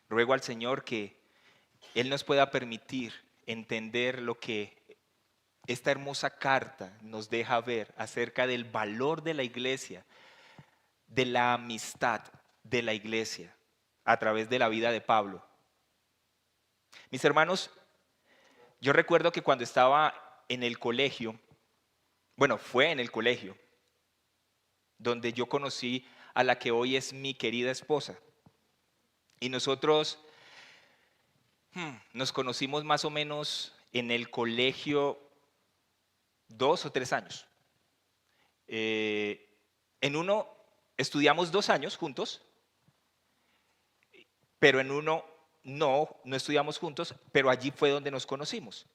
Ruego al Señor que Él nos pueda permitir entender lo que esta hermosa carta nos deja ver acerca del valor de la iglesia, de la amistad de la iglesia a través de la vida de Pablo. Mis hermanos, yo recuerdo que cuando estaba en el colegio, bueno, fue en el colegio, donde yo conocí a la que hoy es mi querida esposa. Y nosotros nos conocimos más o menos en el colegio 2 o 3 años. En uno estudiamos 2 años juntos, pero en uno no estudiamos juntos, pero allí fue donde nos conocimos.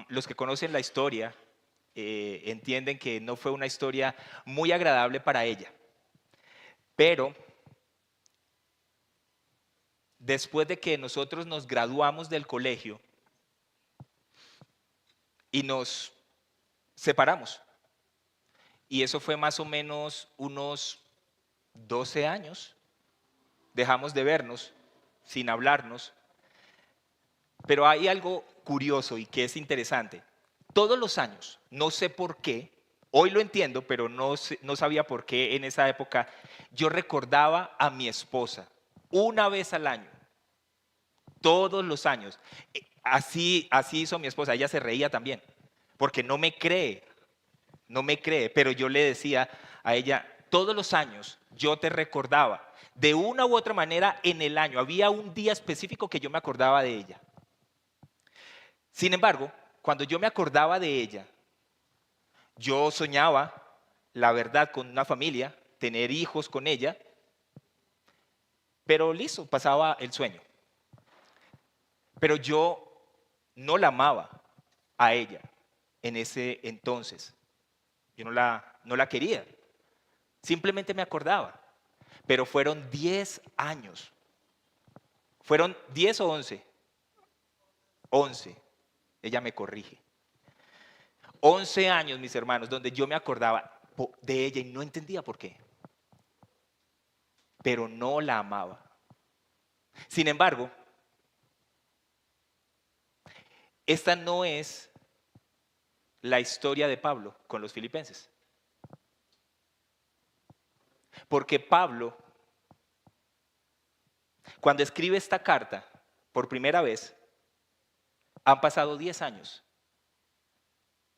Los que conocen la historia entienden que no fue una historia muy agradable para ella, pero después de que nosotros nos graduamos del colegio y nos separamos, y eso fue más o menos unos 12 años, dejamos de vernos sin hablarnos, pero hay algo curioso y que es interesante. Todos los años, no sé por qué, hoy lo entiendo, pero no sabía por qué en esa época, yo recordaba a mi esposa una vez al año, todos los años. Así hizo mi esposa, ella se reía también, porque no me cree, pero yo le decía a ella, todos los años yo te recordaba, de una u otra manera en el año, había un día específico que yo me acordaba de ella. Sin embargo, cuando yo me acordaba de ella, yo soñaba, la verdad, con una familia, tener hijos con ella, pero listo, pasaba el sueño. Pero yo no la amaba a ella en ese entonces. Yo no la quería, simplemente me acordaba. Pero fueron 10 años. ¿Fueron 10 o 11? 11. Ella me corrige. 11 años, mis hermanos, donde yo me acordaba de ella y no entendía por qué. Pero no la amaba. Sin embargo, esta no es la historia de Pablo con los filipenses. Porque Pablo, cuando escribe esta carta por primera vez, han pasado 10 años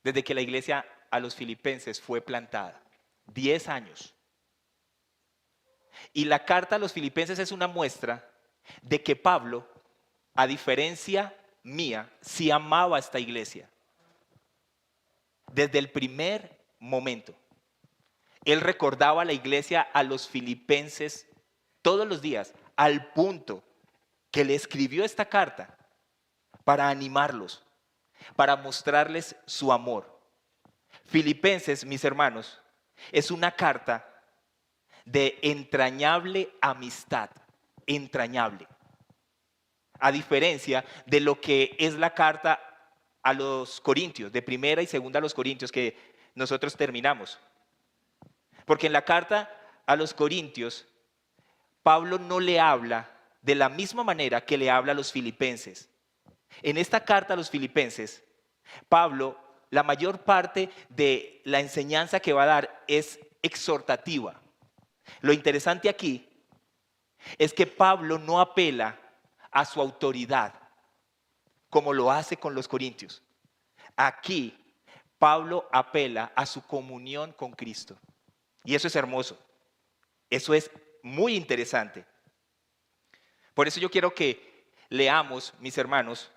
desde que la iglesia a los filipenses fue plantada. 10 años. Y la carta a los filipenses es una muestra de que Pablo, a diferencia mía, sí amaba a esta iglesia. Desde el primer momento. Él recordaba a la iglesia a los filipenses todos los días, al punto que le escribió esta carta para animarlos, para mostrarles su amor. Filipenses, mis hermanos, es una carta de entrañable amistad, entrañable. A diferencia de lo que es la carta a los Corintios, de primera y segunda a los Corintios que nosotros terminamos. Porque en la carta a los Corintios, Pablo no le habla de la misma manera que le habla a los filipenses. En esta carta a los filipenses, Pablo, la mayor parte de la enseñanza que va a dar es exhortativa. Lo interesante aquí es que Pablo no apela a su autoridad como lo hace con los corintios. Aquí Pablo apela a su comunión con Cristo. Y eso es hermoso. Eso es muy interesante. Por eso yo quiero que leamos, mis hermanos,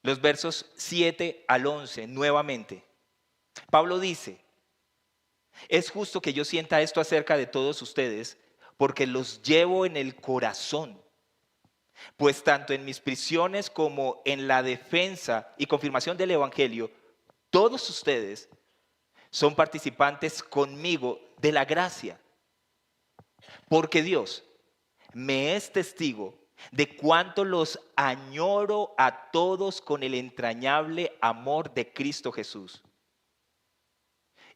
los versos 7 al 11 nuevamente. Pablo dice, es justo que yo sienta esto acerca de todos ustedes, porque los llevo en el corazón. Pues tanto en mis prisiones como en la defensa y confirmación del Evangelio, todos ustedes son participantes conmigo de la gracia. Porque Dios me es testigo de cuánto los añoro a todos con el entrañable amor de Cristo Jesús.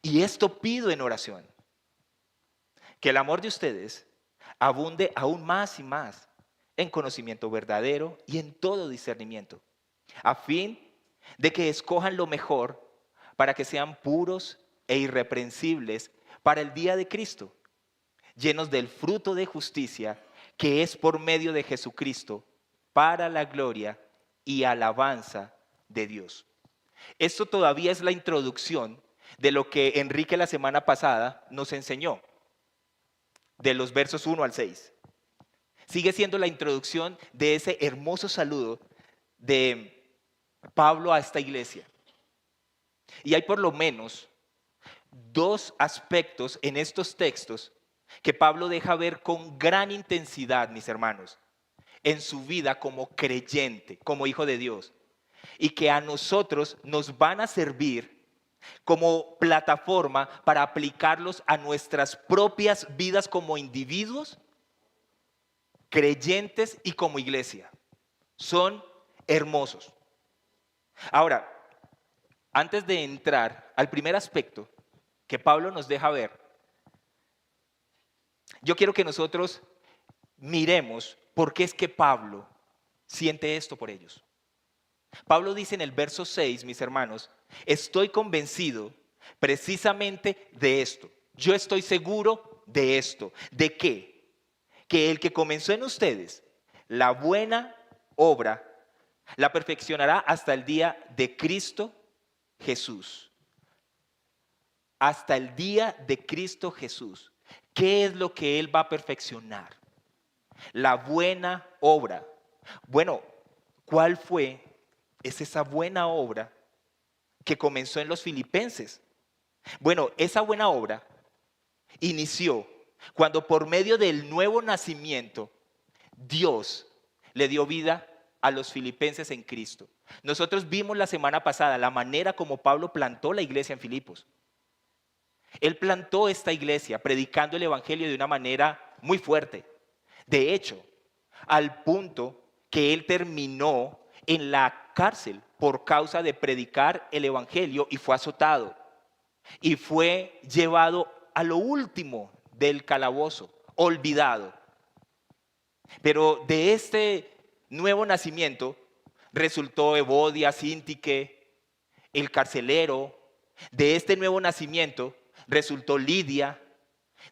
Y esto pido en oración, que el amor de ustedes abunde aún más y más en conocimiento verdadero y en todo discernimiento, a fin de que escojan lo mejor para que sean puros e irreprensibles para el día de Cristo, llenos del fruto de justicia que es por medio de Jesucristo, para la gloria y alabanza de Dios. Esto todavía es la introducción de lo que Enrique la semana pasada nos enseñó, de los versos 1 al 6. Sigue siendo la introducción de ese hermoso saludo de Pablo a esta iglesia. Y hay por lo menos dos aspectos en estos textos que Pablo deja ver con gran intensidad, mis hermanos, en su vida como creyente, como hijo de Dios, y que a nosotros nos van a servir como plataforma para aplicarlos a nuestras propias vidas como individuos, creyentes y como iglesia. Son hermosos. Ahora, antes de entrar al primer aspecto que Pablo nos deja ver, yo quiero que nosotros miremos por qué es que Pablo siente esto por ellos. Pablo dice en el verso 6, mis hermanos, estoy convencido precisamente de esto. Yo estoy seguro de esto. ¿De qué? Que el que comenzó en ustedes la buena obra la perfeccionará hasta el día de Cristo Jesús. Hasta el día de Cristo Jesús. ¿Qué es lo que Él va a perfeccionar? La buena obra. Bueno, ¿cuál fue? Es esa buena obra que comenzó en los filipenses. Bueno, esa buena obra inició cuando por medio del nuevo nacimiento Dios le dio vida a los filipenses en Cristo. Nosotros vimos la semana pasada la manera como Pablo plantó la iglesia en Filipos. Él plantó esta iglesia predicando el evangelio de una manera muy fuerte. De hecho, al punto que él terminó en la cárcel por causa de predicar el evangelio y fue azotado y fue llevado a lo último del calabozo, olvidado. Pero de este nuevo nacimiento resultó Evodia, Síntique, el carcelero. De este nuevo nacimiento resultó Lidia.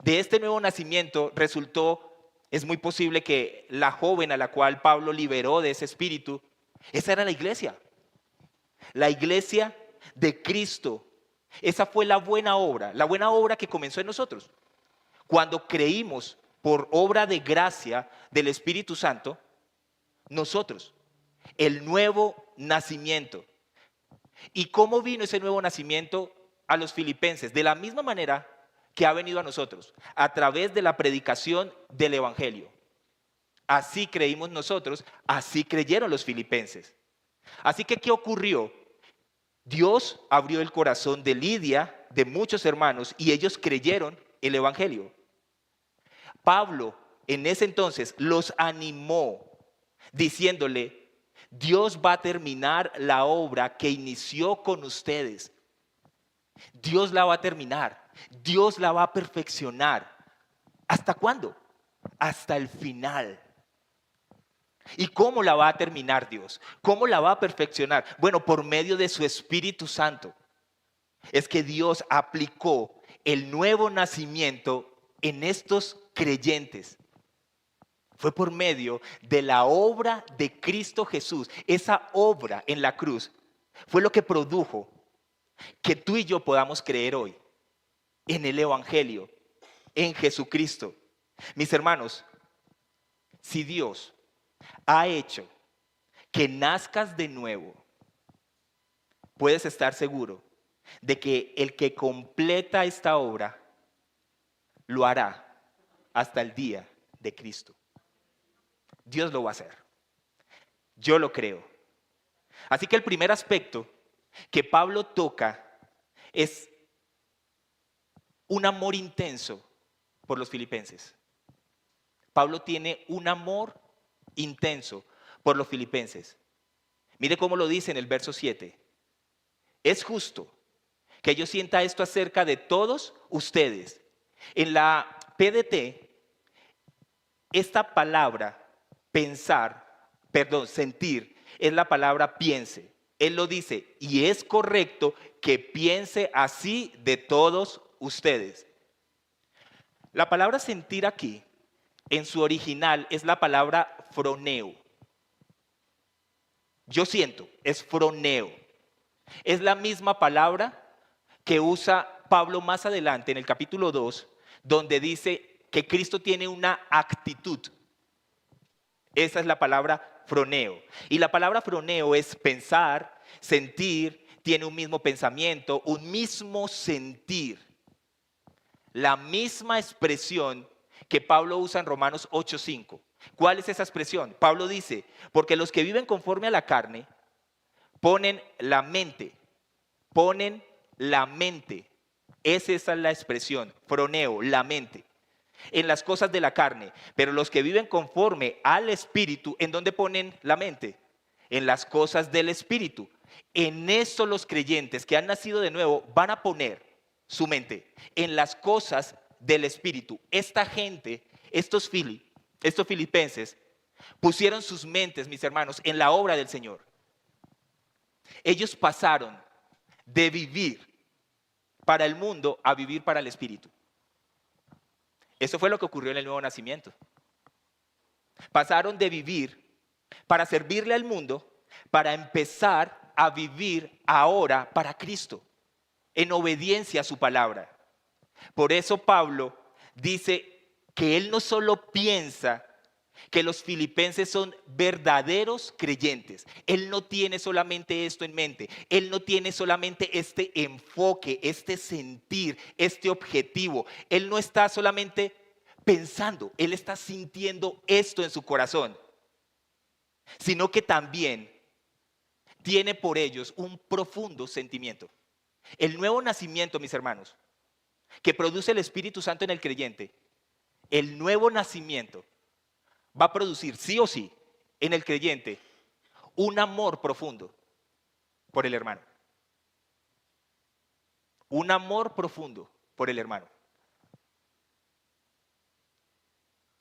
De este nuevo nacimiento resultó, es muy posible que la joven a la cual Pablo liberó de ese espíritu, esa era la iglesia de Cristo. Esa fue la buena obra que comenzó en nosotros. Cuando creímos por obra de gracia del Espíritu Santo, nosotros, el nuevo nacimiento. ¿Y cómo vino ese nuevo nacimiento a los filipenses? De la misma manera que ha venido a nosotros, a través de la predicación del Evangelio. Así creímos nosotros, así creyeron los filipenses. Así que, ¿qué ocurrió? Dios abrió el corazón de Lidia, de muchos hermanos, y ellos creyeron el Evangelio. Pablo en ese entonces los animó diciéndole, Dios va a terminar la obra que inició con ustedes. Dios la va a terminar, Dios la va a perfeccionar. ¿Hasta cuándo? Hasta el final. ¿Y cómo la va a terminar Dios? ¿Cómo la va a perfeccionar? Bueno, por medio de su Espíritu Santo. Es que Dios aplicó el nuevo nacimiento en estos creyentes. Fue por medio de la obra de Cristo Jesús. Esa obra en la cruz fue lo que produjo que tú y yo podamos creer hoy en el Evangelio, en Jesucristo. Mis hermanos, si Dios ha hecho que nazcas de nuevo, puedes estar seguro de que el que completa esta obra lo hará hasta el día de Cristo. Dios lo va a hacer. Yo lo creo. Así que el primer aspecto que Pablo toca es un amor intenso por los filipenses. Pablo tiene un amor intenso por los filipenses. Mire cómo lo dice en el verso 7. Es justo que yo sienta esto acerca de todos ustedes. En la PDT, Esta palabra, sentir, es la palabra piense. Él lo dice, y es correcto que piense así de todos ustedes. La palabra sentir aquí, en su original, es la palabra froneo. Yo siento, es froneo. Es la misma palabra que usa Pablo más adelante en el capítulo 2, donde dice que Cristo tiene una actitud. Esa es la palabra froneo. Y la palabra froneo es pensar, sentir, tiene un mismo pensamiento, un mismo sentir. La misma expresión que Pablo usa en Romanos 8:5. ¿Cuál es esa expresión? Pablo dice, porque los que viven conforme a la carne ponen la mente. Esa es la expresión, froneo, la mente. En las cosas de la carne. Pero los que viven conforme al Espíritu, ¿en dónde ponen la mente? En las cosas del Espíritu. En eso los creyentes que han nacido de nuevo van a poner su mente en las cosas del Espíritu. Esta gente, estos filipenses, pusieron sus mentes, mis hermanos, en la obra del Señor. Ellos pasaron de vivir para el mundo a vivir para el Espíritu. Eso fue lo que ocurrió en el nuevo nacimiento. Pasaron de vivir para servirle al mundo, para empezar a vivir ahora para Cristo, en obediencia a su palabra. Por eso Pablo dice que él no solo piensa que los filipenses son verdaderos creyentes. Él no tiene solamente esto en mente. Él no tiene solamente este enfoque, este sentir, este objetivo. Él no está solamente pensando, él está sintiendo esto en su corazón, sino que también tiene por ellos un profundo sentimiento. El nuevo nacimiento, mis hermanos, que produce el Espíritu Santo en el creyente, el nuevo nacimiento va a producir sí o sí en el creyente un amor profundo por el hermano. Un amor profundo por el hermano.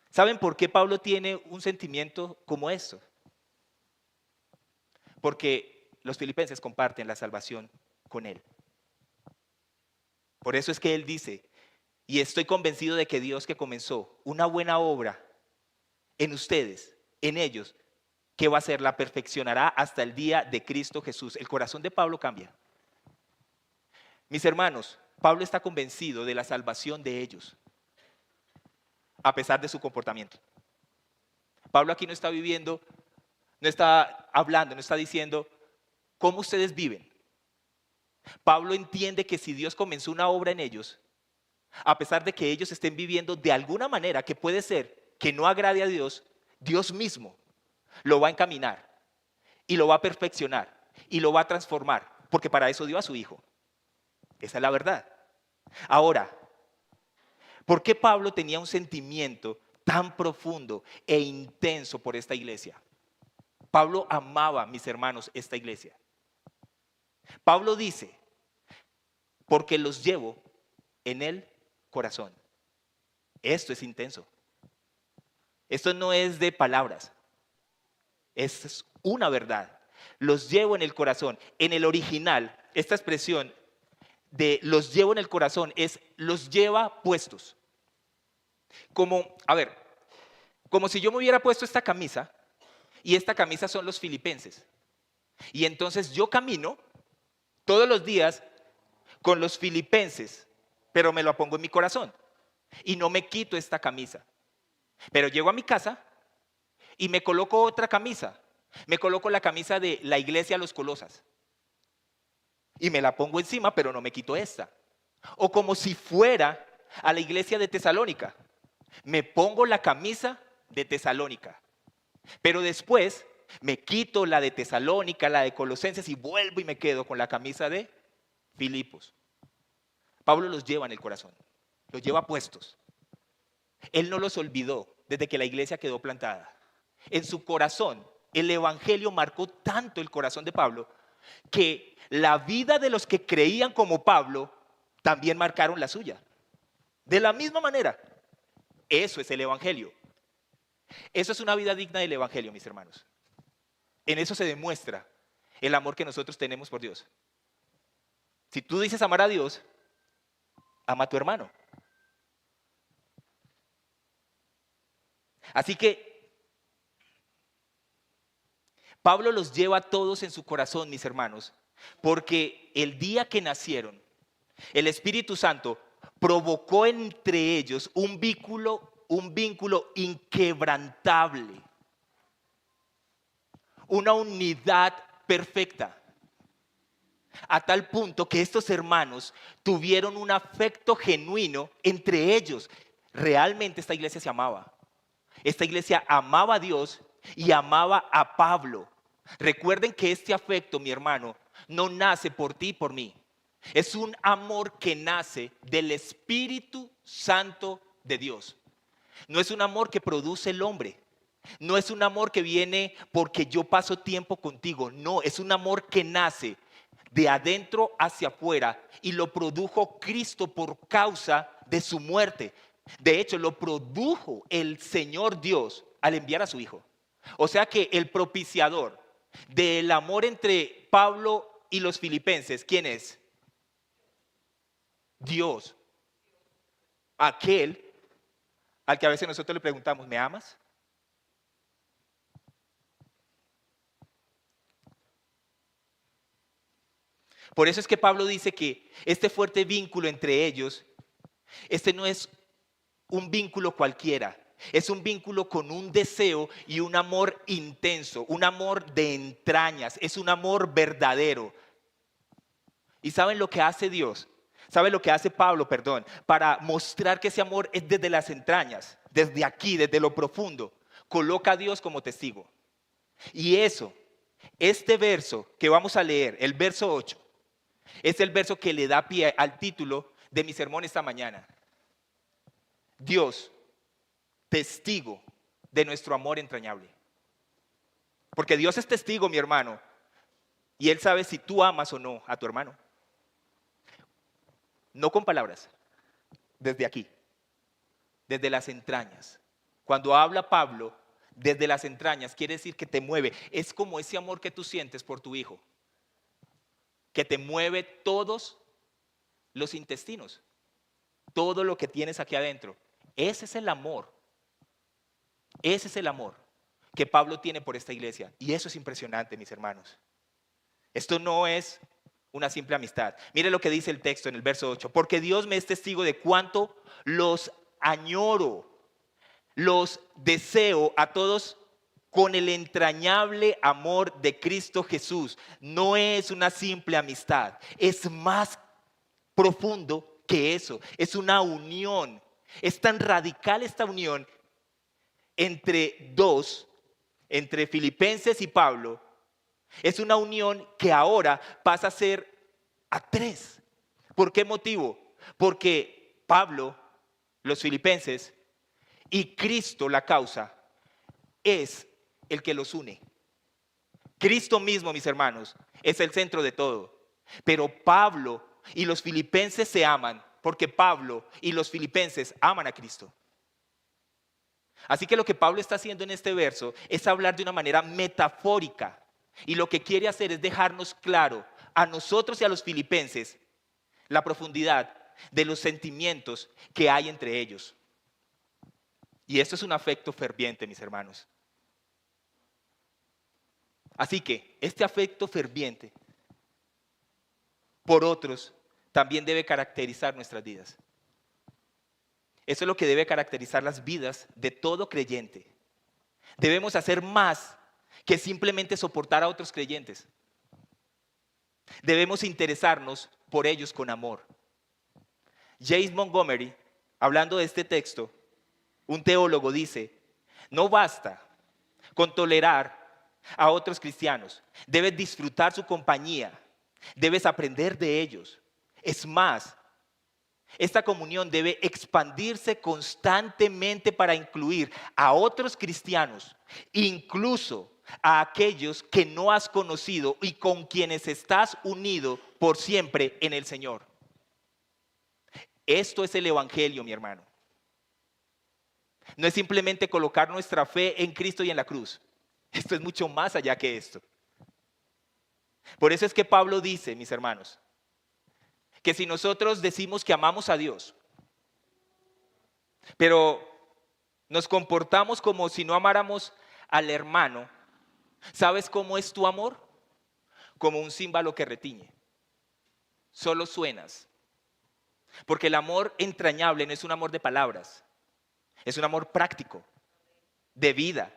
¿Saben por qué Pablo tiene un sentimiento como esto? Porque los filipenses comparten la salvación con él. Por eso es que él dice, y estoy convencido de que Dios que comenzó una buena obra en ustedes, en ellos, ¿qué va a hacer? La perfeccionará hasta el día de Cristo Jesús. El corazón de Pablo cambia. Mis hermanos, Pablo está convencido de la salvación de ellos, a pesar de su comportamiento. Pablo aquí no está viviendo, no está hablando, no está diciendo cómo ustedes viven. Pablo entiende que si Dios comenzó una obra en ellos, a pesar de que ellos estén viviendo de alguna manera que puede ser que no agrade a Dios, Dios mismo lo va a encaminar y lo va a perfeccionar y lo va a transformar, porque para eso dio a su Hijo. Esa es la verdad. Ahora, ¿por qué Pablo tenía un sentimiento tan profundo e intenso por esta iglesia? Pablo amaba, mis hermanos, esta iglesia. Pablo dice, porque los llevo en el corazón. Esto es intenso. Esto no es de palabras. Esto es una verdad. Los llevo en el corazón. En el original, esta expresión de los llevo en el corazón es los lleva puestos. Como si yo me hubiera puesto esta camisa y esta camisa son los filipenses. Y entonces yo camino todos los días con los filipenses, pero me lo pongo en mi corazón y no me quito esta camisa. Pero llego a mi casa y me coloco otra camisa. Me coloco la camisa de la iglesia a los Colosas y me la pongo encima, pero no me quito esta. O como si fuera a la iglesia de Tesalónica, me pongo la camisa de Tesalónica, pero después me quito la de Tesalónica, la de Colosenses y vuelvo y me quedo con la camisa de Filipos. Pablo los lleva en el corazón, los lleva puestos. Él no los olvidó desde que la iglesia quedó plantada. En su corazón, el evangelio marcó tanto el corazón de Pablo que la vida de los que creían como Pablo también marcaron la suya. De la misma manera, eso es el evangelio. Eso es una vida digna del Evangelio, mis hermanos. En eso se demuestra el amor que nosotros tenemos por Dios. Si tú dices amar a Dios, ama a tu hermano. Así que Pablo los lleva a todos en su corazón, mis hermanos, porque el día que nacieron, el Espíritu Santo provocó entre ellos un vínculo inquebrantable, una unidad perfecta, a tal punto que estos hermanos tuvieron un afecto genuino entre ellos. Realmente esta iglesia se amaba. Esta iglesia amaba a Dios y amaba a Pablo. Recuerden que este afecto, mi hermano, no nace por ti y por mí. Es un amor que nace del Espíritu Santo de Dios. No es un amor que produce el hombre. No es un amor que viene porque yo paso tiempo contigo. No, es un amor que nace de adentro hacia afuera y lo produjo Cristo por causa de su muerte. De hecho, lo produjo el Señor Dios al enviar a su Hijo. O sea que el propiciador del amor entre Pablo y los filipenses, ¿quién es? Dios. Aquel al que a veces nosotros le preguntamos, ¿me amas? Por eso es que Pablo dice que este fuerte vínculo entre ellos, este no es un vínculo cualquiera, es un vínculo con un deseo y un amor intenso, un amor de entrañas, es un amor verdadero. ¿Y saben lo que hace Dios? ¿Saben lo que hace Pablo, perdón? Para mostrar que ese amor es desde las entrañas, desde aquí, desde lo profundo. Coloca a Dios como testigo. Y eso, este verso que vamos a leer, el verso 8, es el verso que le da pie al título de mi sermón esta mañana. Dios, testigo de nuestro amor entrañable. Porque Dios es testigo, mi hermano, y Él sabe si tú amas o no a tu hermano. No con palabras, desde aquí, desde las entrañas. Cuando habla Pablo, desde las entrañas, quiere decir que te mueve. Es como ese amor que tú sientes por tu hijo, que te mueve todos los intestinos, todo lo que tienes aquí adentro. Ese es el amor. Ese es el amor que Pablo tiene por esta iglesia. Y eso es impresionante, mis hermanos. Esto no es una simple amistad. Mire lo que dice el texto en el verso 8. Porque Dios me es testigo de cuánto los añoro, los deseo a todos con el entrañable amor de Cristo Jesús. No es una simple amistad, es más profundo que eso. Es una unión. Es tan radical esta unión entre dos, entre Filipenses y Pablo. Es una unión que ahora pasa a ser a tres. ¿Por qué motivo? Porque Pablo, los filipenses y Cristo, la causa, es el que los une. Cristo mismo, mis hermanos, es el centro de todo. Pero Pablo y los filipenses se aman porque Pablo y los filipenses aman a Cristo. Así que lo que Pablo está haciendo en este verso es hablar de una manera metafórica. Y lo que quiere hacer es dejarnos claro a nosotros y a los filipenses la profundidad de los sentimientos que hay entre ellos. Y esto es un afecto ferviente, mis hermanos. Así que este afecto ferviente por otros también debe caracterizar nuestras vidas. Eso es lo que debe caracterizar las vidas de todo creyente. Debemos hacer más que simplemente soportar a otros creyentes. Debemos interesarnos por ellos con amor. James Montgomery, hablando de este texto, un teólogo dice, no basta con tolerar a otros cristianos, debes disfrutar su compañía, debes aprender de ellos. Es más, esta comunión debe expandirse constantemente para incluir a otros cristianos, incluso a aquellos que no has conocido y con quienes estás unido por siempre en el Señor. Esto es el Evangelio, mi hermano. No es simplemente colocar nuestra fe en Cristo y en la cruz. Esto es mucho más allá que esto. Por eso es que Pablo dice, mis hermanos, que si nosotros decimos que amamos a Dios, pero nos comportamos como si no amáramos al hermano, ¿sabes cómo es tu amor? Como un címbalo que retiñe. Solo suenas. Porque el amor entrañable no es un amor de palabras, es un amor práctico, de vida,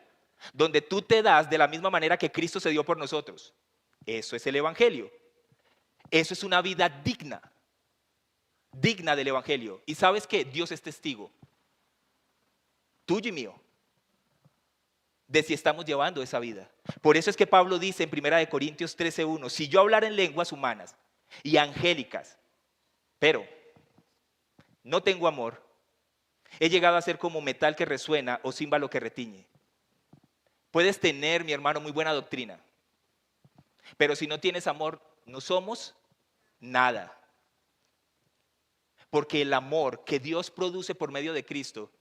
donde tú te das de la misma manera que Cristo se dio por nosotros. Eso es el Evangelio. Eso es una vida digna, digna del Evangelio. Y ¿sabes qué? Dios es testigo, tuyo y mío, de si estamos llevando esa vida. Por eso es que Pablo dice en 1 Corintios 13:1, si yo hablara en lenguas humanas y angélicas, pero no tengo amor, he llegado a ser como metal que resuena o címbalo que retiñe. Puedes tener, mi hermano, muy buena doctrina, pero si no tienes amor, no somos nada. Porque el amor que Dios produce por medio de Cristo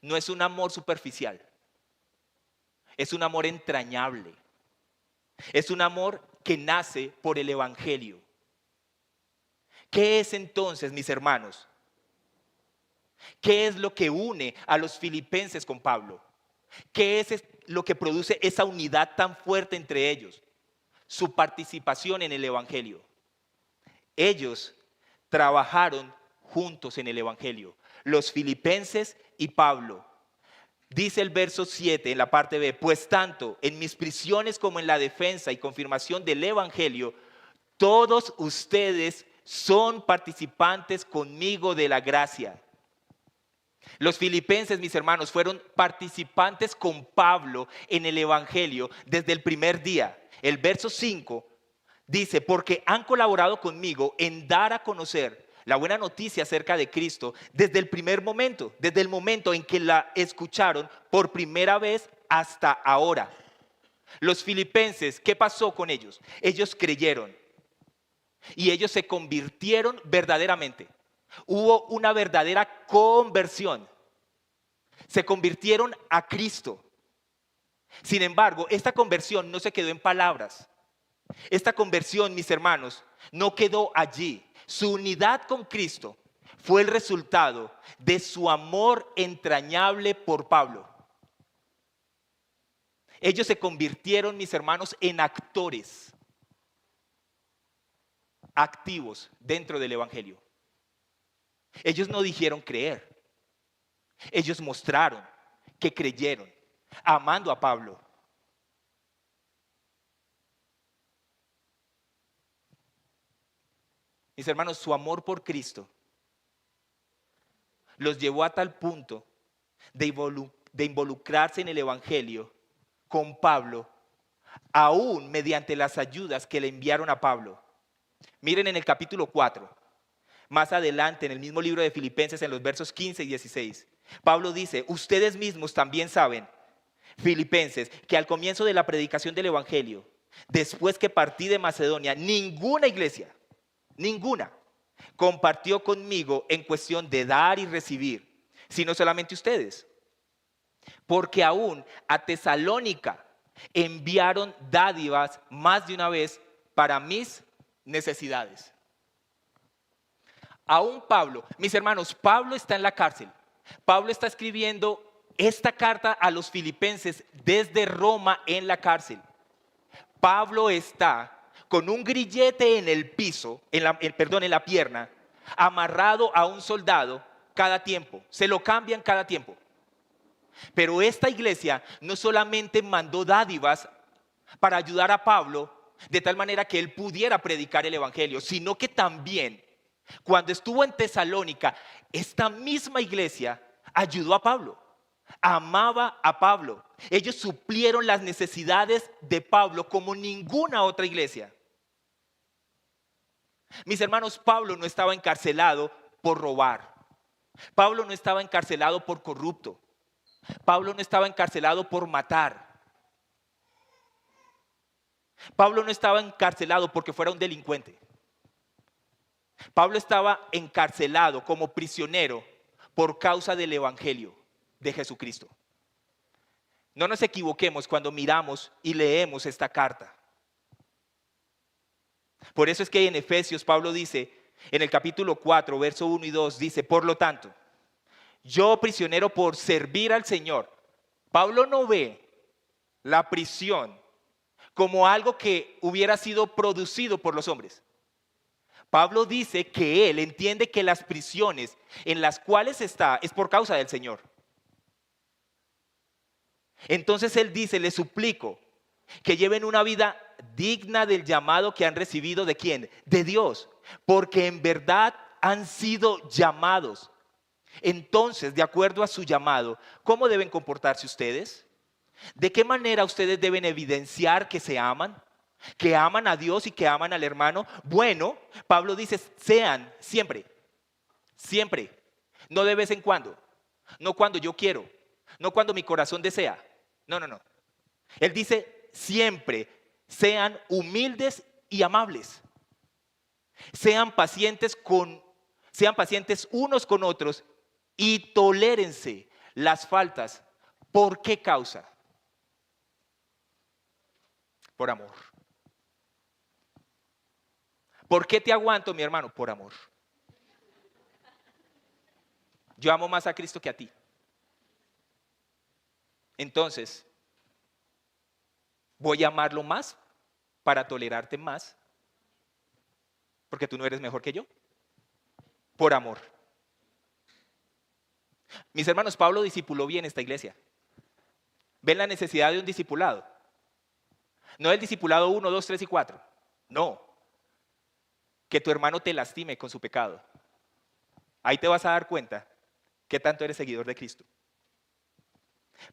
no es un amor superficial, es un amor entrañable, es un amor que nace por el Evangelio. ¿Qué es entonces, mis hermanos? ¿Qué es lo que une a los filipenses con Pablo? ¿Qué es lo que produce esa unidad tan fuerte entre ellos? Su participación en el Evangelio. Ellos trabajaron juntos en el Evangelio, los filipenses y Pablo. Dice el verso 7 en la parte B, pues tanto en mis prisiones como en la defensa y confirmación del Evangelio, todos ustedes son participantes conmigo de la gracia. Los filipenses, mis hermanos, fueron participantes con Pablo en el Evangelio desde el primer día. El verso 5 dice, porque han colaborado conmigo en dar a conocer la buena noticia acerca de Cristo desde el primer momento, desde el momento en que la escucharon por primera vez hasta ahora. Los filipenses, ¿qué pasó con ellos? Ellos creyeron y ellos se convirtieron verdaderamente. Hubo una verdadera conversión. Se convirtieron a Cristo. Sin embargo, esta conversión no se quedó en palabras. Esta conversión, mis hermanos, no quedó allí. Su unidad con Cristo fue el resultado de su amor entrañable por Pablo. Ellos se convirtieron, mis hermanos, en actores activos dentro del Evangelio. Ellos no dijeron creer. Ellos mostraron que creyeron, amando a Pablo. Mis hermanos, su amor por Cristo los llevó a tal punto de involucrarse en el Evangelio con Pablo, aún mediante las ayudas que le enviaron a Pablo. Miren en el capítulo 4, más adelante en el mismo libro de Filipenses, en los versos 15 y 16, Pablo dice, ustedes mismos también saben, filipenses, que al comienzo de la predicación del Evangelio, después que partí de Macedonia, ninguna iglesia, ninguna, compartió conmigo en cuestión de dar y recibir, sino solamente ustedes. Porque aún a Tesalónica enviaron dádivas más de una vez para mis necesidades. Aún Pablo, mis hermanos, Pablo está en la cárcel. Pablo está escribiendo esta carta a los filipenses desde Roma en la cárcel. Pablo está con un grillete en el piso, en la pierna, amarrado a un soldado cada tiempo. Se lo cambian cada tiempo. Pero esta iglesia no solamente mandó dádivas para ayudar a Pablo de tal manera que él pudiera predicar el Evangelio, sino que también cuando estuvo en Tesalónica, esta misma iglesia ayudó a Pablo, amaba a Pablo. Ellos suplieron las necesidades de Pablo como ninguna otra iglesia. Mis hermanos, Pablo no estaba encarcelado por robar. Pablo no estaba encarcelado por corrupto. Pablo no estaba encarcelado por matar. Pablo no estaba encarcelado porque fuera un delincuente. Pablo estaba encarcelado como prisionero por causa del Evangelio. de Jesucristo. No nos equivoquemos cuando miramos y leemos esta carta. Por eso es que en Efesios Pablo dice, en el capítulo 4, verso 1 y 2, dice, por lo tanto, yo prisionero por servir al Señor. Pablo no ve la prisión como algo que hubiera sido producido por los hombres. Pablo dice que él entiende que las prisiones en las cuales está es por causa del Señor. Entonces él dice, les suplico que lleven una vida digna del llamado que han recibido ¿de quién? De Dios, porque en verdad han sido llamados. Entonces, de acuerdo a su llamado, ¿cómo deben comportarse ustedes? ¿De qué manera ustedes deben evidenciar que se aman? ¿Que aman a Dios y que aman al hermano? Bueno, Pablo dice, sean siempre, siempre, no de vez en cuando, no cuando yo quiero, no cuando mi corazón desea. No. Él dice, siempre sean humildes y amables. Sean pacientes unos con otros y tolérense las faltas. ¿Por qué causa? Por amor. ¿Por qué te aguanto, mi hermano? Por amor. Yo amo más a Cristo que a ti. Entonces, voy a amarlo más para tolerarte más, porque tú no eres mejor que yo. Por amor. Mis hermanos, Pablo discipuló bien esta iglesia. ¿Ven la necesidad de un discipulado? No el discipulado 1, 2, 3 y 4. No. Que tu hermano te lastime con su pecado. Ahí te vas a dar cuenta qué tanto eres seguidor de Cristo.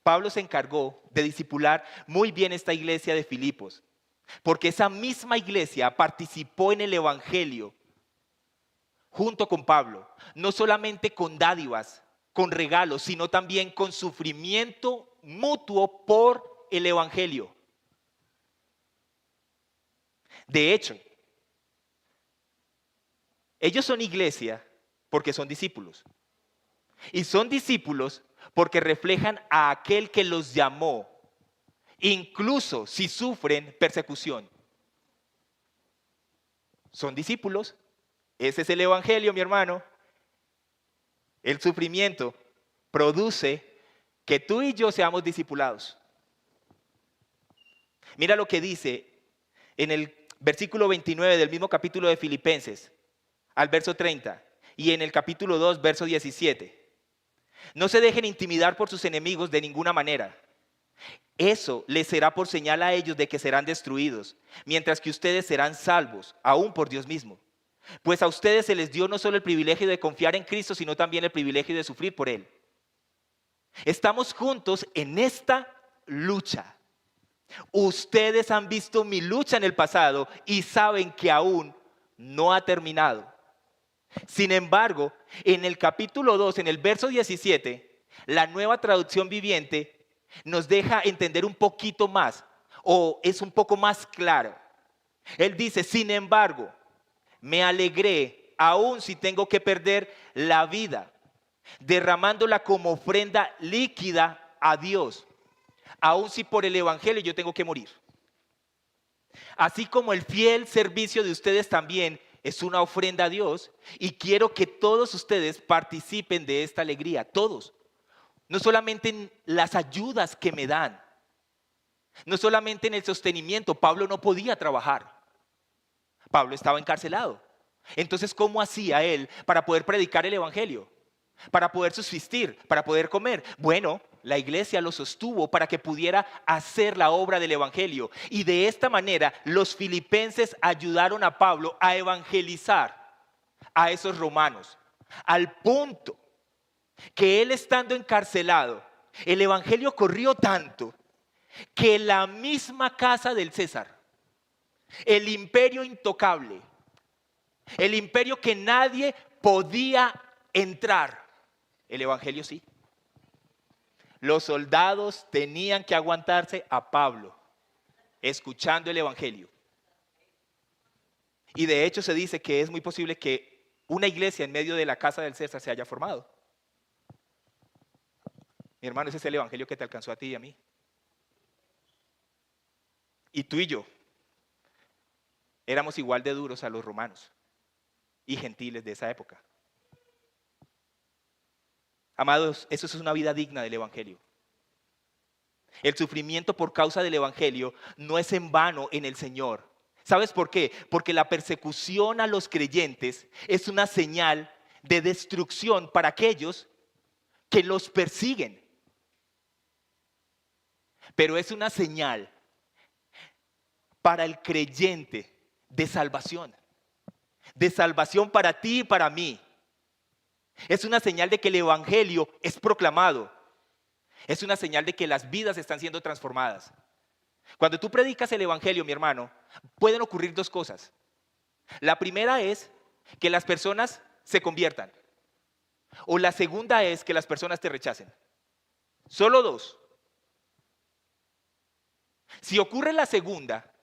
Pablo se encargó de discipular muy bien esta iglesia de Filipos, porque esa misma iglesia participó en el evangelio junto con Pablo, no solamente con dádivas, con regalos, sino también con sufrimiento mutuo por el evangelio. De hecho, ellos son iglesia porque son discípulos. Y son discípulos porque reflejan a aquel que los llamó, incluso si sufren persecución. Son discípulos. Ese es el evangelio, mi hermano. El sufrimiento produce que tú y yo seamos discipulados. Mira lo que dice en el versículo 29 del mismo capítulo de Filipenses, al verso 30, y en el capítulo 2, verso 17. No se dejen intimidar por sus enemigos de ninguna manera. Eso les será por señal a ellos de que serán destruidos, mientras que ustedes serán salvos, aún por Dios mismo. Pues a ustedes se les dio no solo el privilegio de confiar en Cristo, sino también el privilegio de sufrir por Él. Estamos juntos en esta lucha. Ustedes han visto mi lucha en el pasado y saben que aún no ha terminado. Sin embargo, en el capítulo 2, en el verso 17, la Nueva Traducción Viviente nos deja entender un poquito más, o es un poco más claro. Él dice, sin embargo, me alegré, aun si tengo que perder la vida, derramándola como ofrenda líquida a Dios, aun si por el evangelio yo tengo que morir. Así como el fiel servicio de ustedes también es una ofrenda a Dios, y quiero que todos ustedes participen de esta alegría, todos. No solamente en las ayudas que me dan, no solamente en el sostenimiento. Pablo no podía trabajar. Pablo estaba encarcelado. Entonces, ¿cómo hacía él para poder predicar el evangelio? Para poder subsistir, para poder comer. Bueno, la iglesia lo sostuvo para que pudiera hacer la obra del evangelio. Y de esta manera, los filipenses ayudaron a Pablo a evangelizar a esos romanos. Al punto que él, estando encarcelado, el evangelio corrió tanto que la misma casa del César, el imperio intocable, el imperio que nadie podía entrar, el evangelio sí. Los soldados tenían que aguantarse a Pablo escuchando el evangelio. Y de hecho se dice que es muy posible que una iglesia en medio de la casa del César se haya formado. Mi hermano, ese es el evangelio que te alcanzó a ti y a mí. Y tú y yo éramos igual de duros a los romanos y gentiles de esa época. Amados, eso es una vida digna del evangelio. El sufrimiento por causa del evangelio no es en vano en el Señor. ¿Sabes por qué? Porque la persecución a los creyentes es una señal de destrucción para aquellos que los persiguen. Pero es una señal para el creyente de salvación para ti y para mí. Es una señal de que el evangelio es proclamado. Es una señal de que las vidas están siendo transformadas. Cuando tú predicas el evangelio, mi hermano, pueden ocurrir dos cosas. La primera es que las personas se conviertan. O la segunda es que las personas te rechacen. Solo dos. Si ocurre la segunda,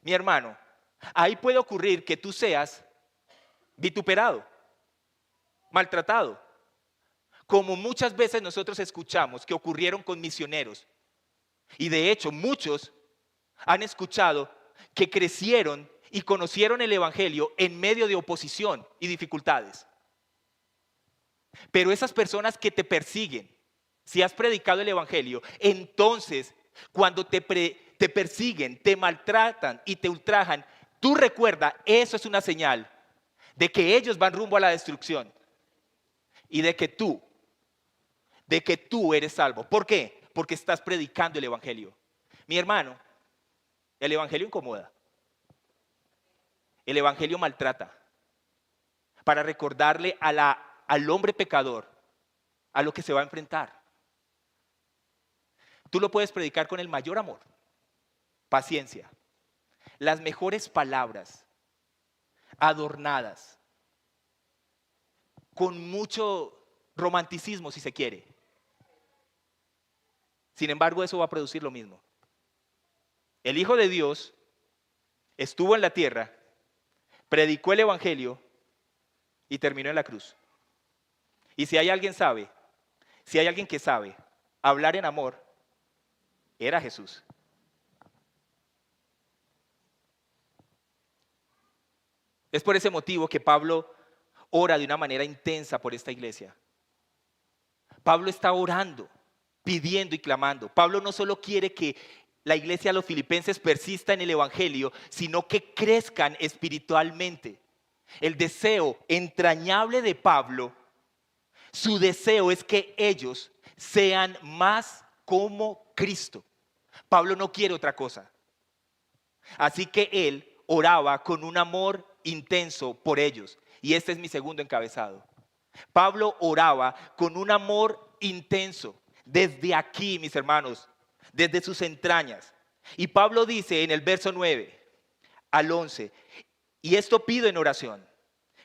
mi hermano, ahí puede ocurrir que tú seas vituperado, maltratado, como muchas veces nosotros escuchamos que ocurrieron con misioneros. Y de hecho muchos han escuchado que crecieron y conocieron el evangelio en medio de oposición y dificultades. Pero esas personas que te persiguen, si has predicado el evangelio, entonces cuando te persiguen, te maltratan y te ultrajan, tú recuerda, eso es una señal de que ellos van rumbo a la destrucción y de que tú eres salvo. ¿Por qué? Porque estás predicando el evangelio. Mi hermano, el evangelio incomoda. El evangelio maltrata. Para recordarle al hombre pecador a lo que se va a enfrentar. Tú lo puedes predicar con el mayor amor, paciencia, las mejores palabras, adornadas, con mucho romanticismo si se quiere. Sin embargo, eso va a producir lo mismo. El Hijo de Dios estuvo en la tierra, predicó el evangelio y terminó en la cruz. Y si hay alguien que sabe hablar en amor, era Jesús. Es por ese motivo que Pablo ora de una manera intensa por esta iglesia. Pablo está orando, pidiendo y clamando. Pablo no solo quiere que la iglesia de los filipenses persista en el evangelio, sino que crezcan espiritualmente. El deseo entrañable de Pablo, su deseo es que ellos sean más como Cristo. Pablo no quiere otra cosa. Así que él oraba con un amor intenso por ellos. Y este es mi segundo encabezado. Pablo oraba con un amor intenso desde aquí, mis hermanos, desde sus entrañas. Y Pablo dice en el verso 9 al 11, y esto pido en oración,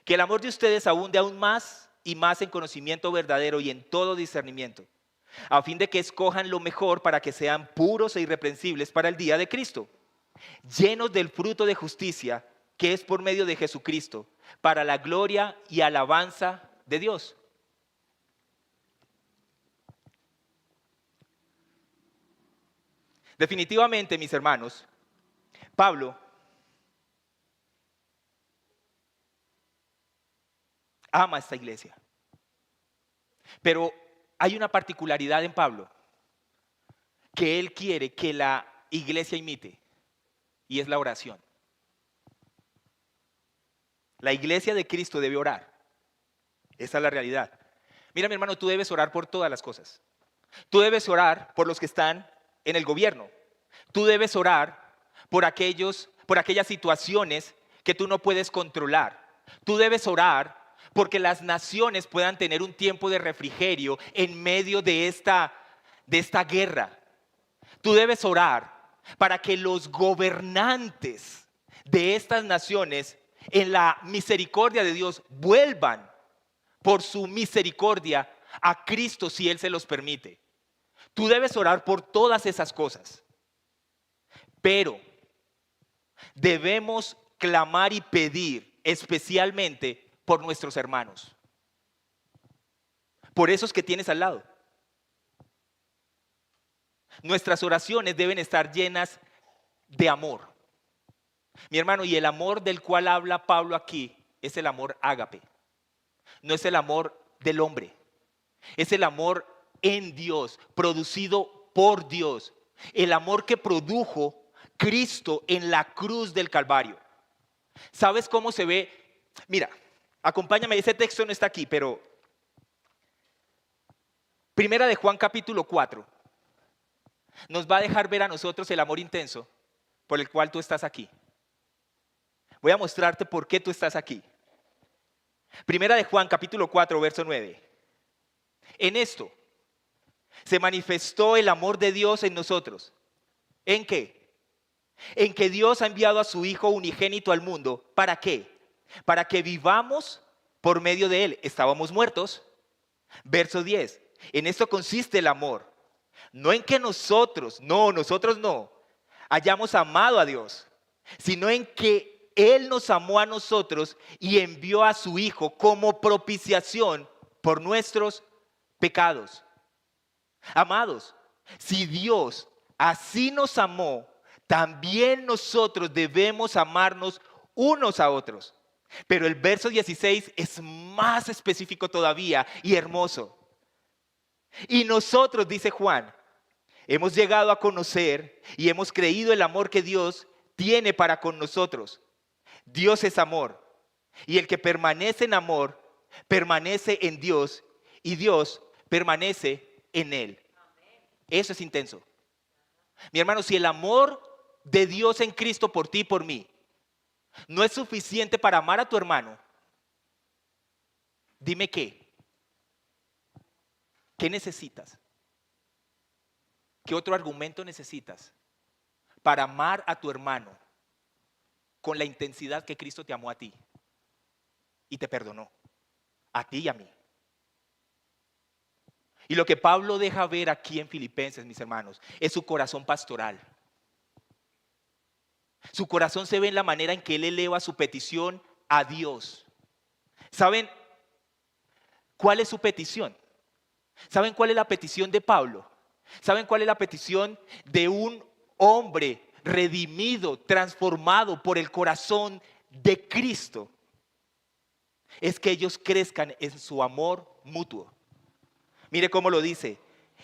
que el amor de ustedes abunde aún más y más en conocimiento verdadero y en todo discernimiento, a fin de que escojan lo mejor para que sean puros e irreprensibles para el día de Cristo, llenos del fruto de justicia que es por medio de Jesucristo, para la gloria y alabanza de Dios. Definitivamente, mis hermanos, Pablo ama a esta iglesia. Pero hay una particularidad en Pablo que él quiere que la iglesia imite, y es la oración. La iglesia de Cristo debe orar. Esa es la realidad. Mira, mi hermano, tú debes orar por todas las cosas. Tú debes orar por los que están en el gobierno. Tú debes orar por aquellas situaciones que tú no puedes controlar. Tú debes orar porque las naciones puedan tener un tiempo de refrigerio en medio de esta guerra. Tú debes orar para que los gobernantes de estas naciones, en la misericordia de Dios, vuelvan por su misericordia a Cristo si Él se los permite. Tú debes orar por todas esas cosas. Pero debemos clamar y pedir especialmente por nuestros hermanos. Por esos que tienes al lado. Nuestras oraciones deben estar llenas de amor. Mi hermano, y el amor del cual habla Pablo aquí es el amor ágape. No es el amor del hombre. Es el amor en Dios, producido por Dios. El amor que produjo Cristo en la cruz del Calvario. ¿Sabes cómo se ve? Mira, acompáñame, ese texto no está aquí, pero Primera de Juan capítulo 4 nos va a dejar ver a nosotros el amor intenso por el cual tú estás aquí. Voy a mostrarte por qué tú estás aquí. Primera de Juan capítulo 4 verso 9. En esto se manifestó el amor de Dios en nosotros. ¿En qué? En que Dios ha enviado a su Hijo unigénito al mundo. ¿Para qué? Para que vivamos por medio de Él. Estábamos muertos. Verso 10. En esto consiste el amor. No en que nosotros no, hayamos amado a Dios, sino en que Él nos amó a nosotros y envió a su Hijo como propiciación por nuestros pecados. Amados, si Dios así nos amó, también nosotros debemos amarnos unos a otros. Pero el verso 16 es más específico todavía y hermoso. Y nosotros, dice Juan, hemos llegado a conocer y hemos creído el amor que Dios tiene para con nosotros. Dios es amor. Y el que permanece en amor, permanece en Dios y Dios permanece en él. Eso es intenso. Mi hermano, si el amor de Dios en Cristo por ti y por mí no es suficiente para amar a tu hermano, dime qué. ¿Qué necesitas? ¿Qué otro argumento necesitas para amar a tu hermano con la intensidad que Cristo te amó a ti y te perdonó? A ti y a mí. Y lo que Pablo deja ver aquí en Filipenses, mis hermanos, es su corazón pastoral. Su corazón se ve en la manera en que él eleva su petición a Dios. ¿Saben cuál es su petición? ¿Saben cuál es la petición de Pablo? ¿Saben cuál es la petición de un hombre redimido, transformado por el corazón de Cristo? Es que ellos crezcan en su amor mutuo. Mire cómo lo dice.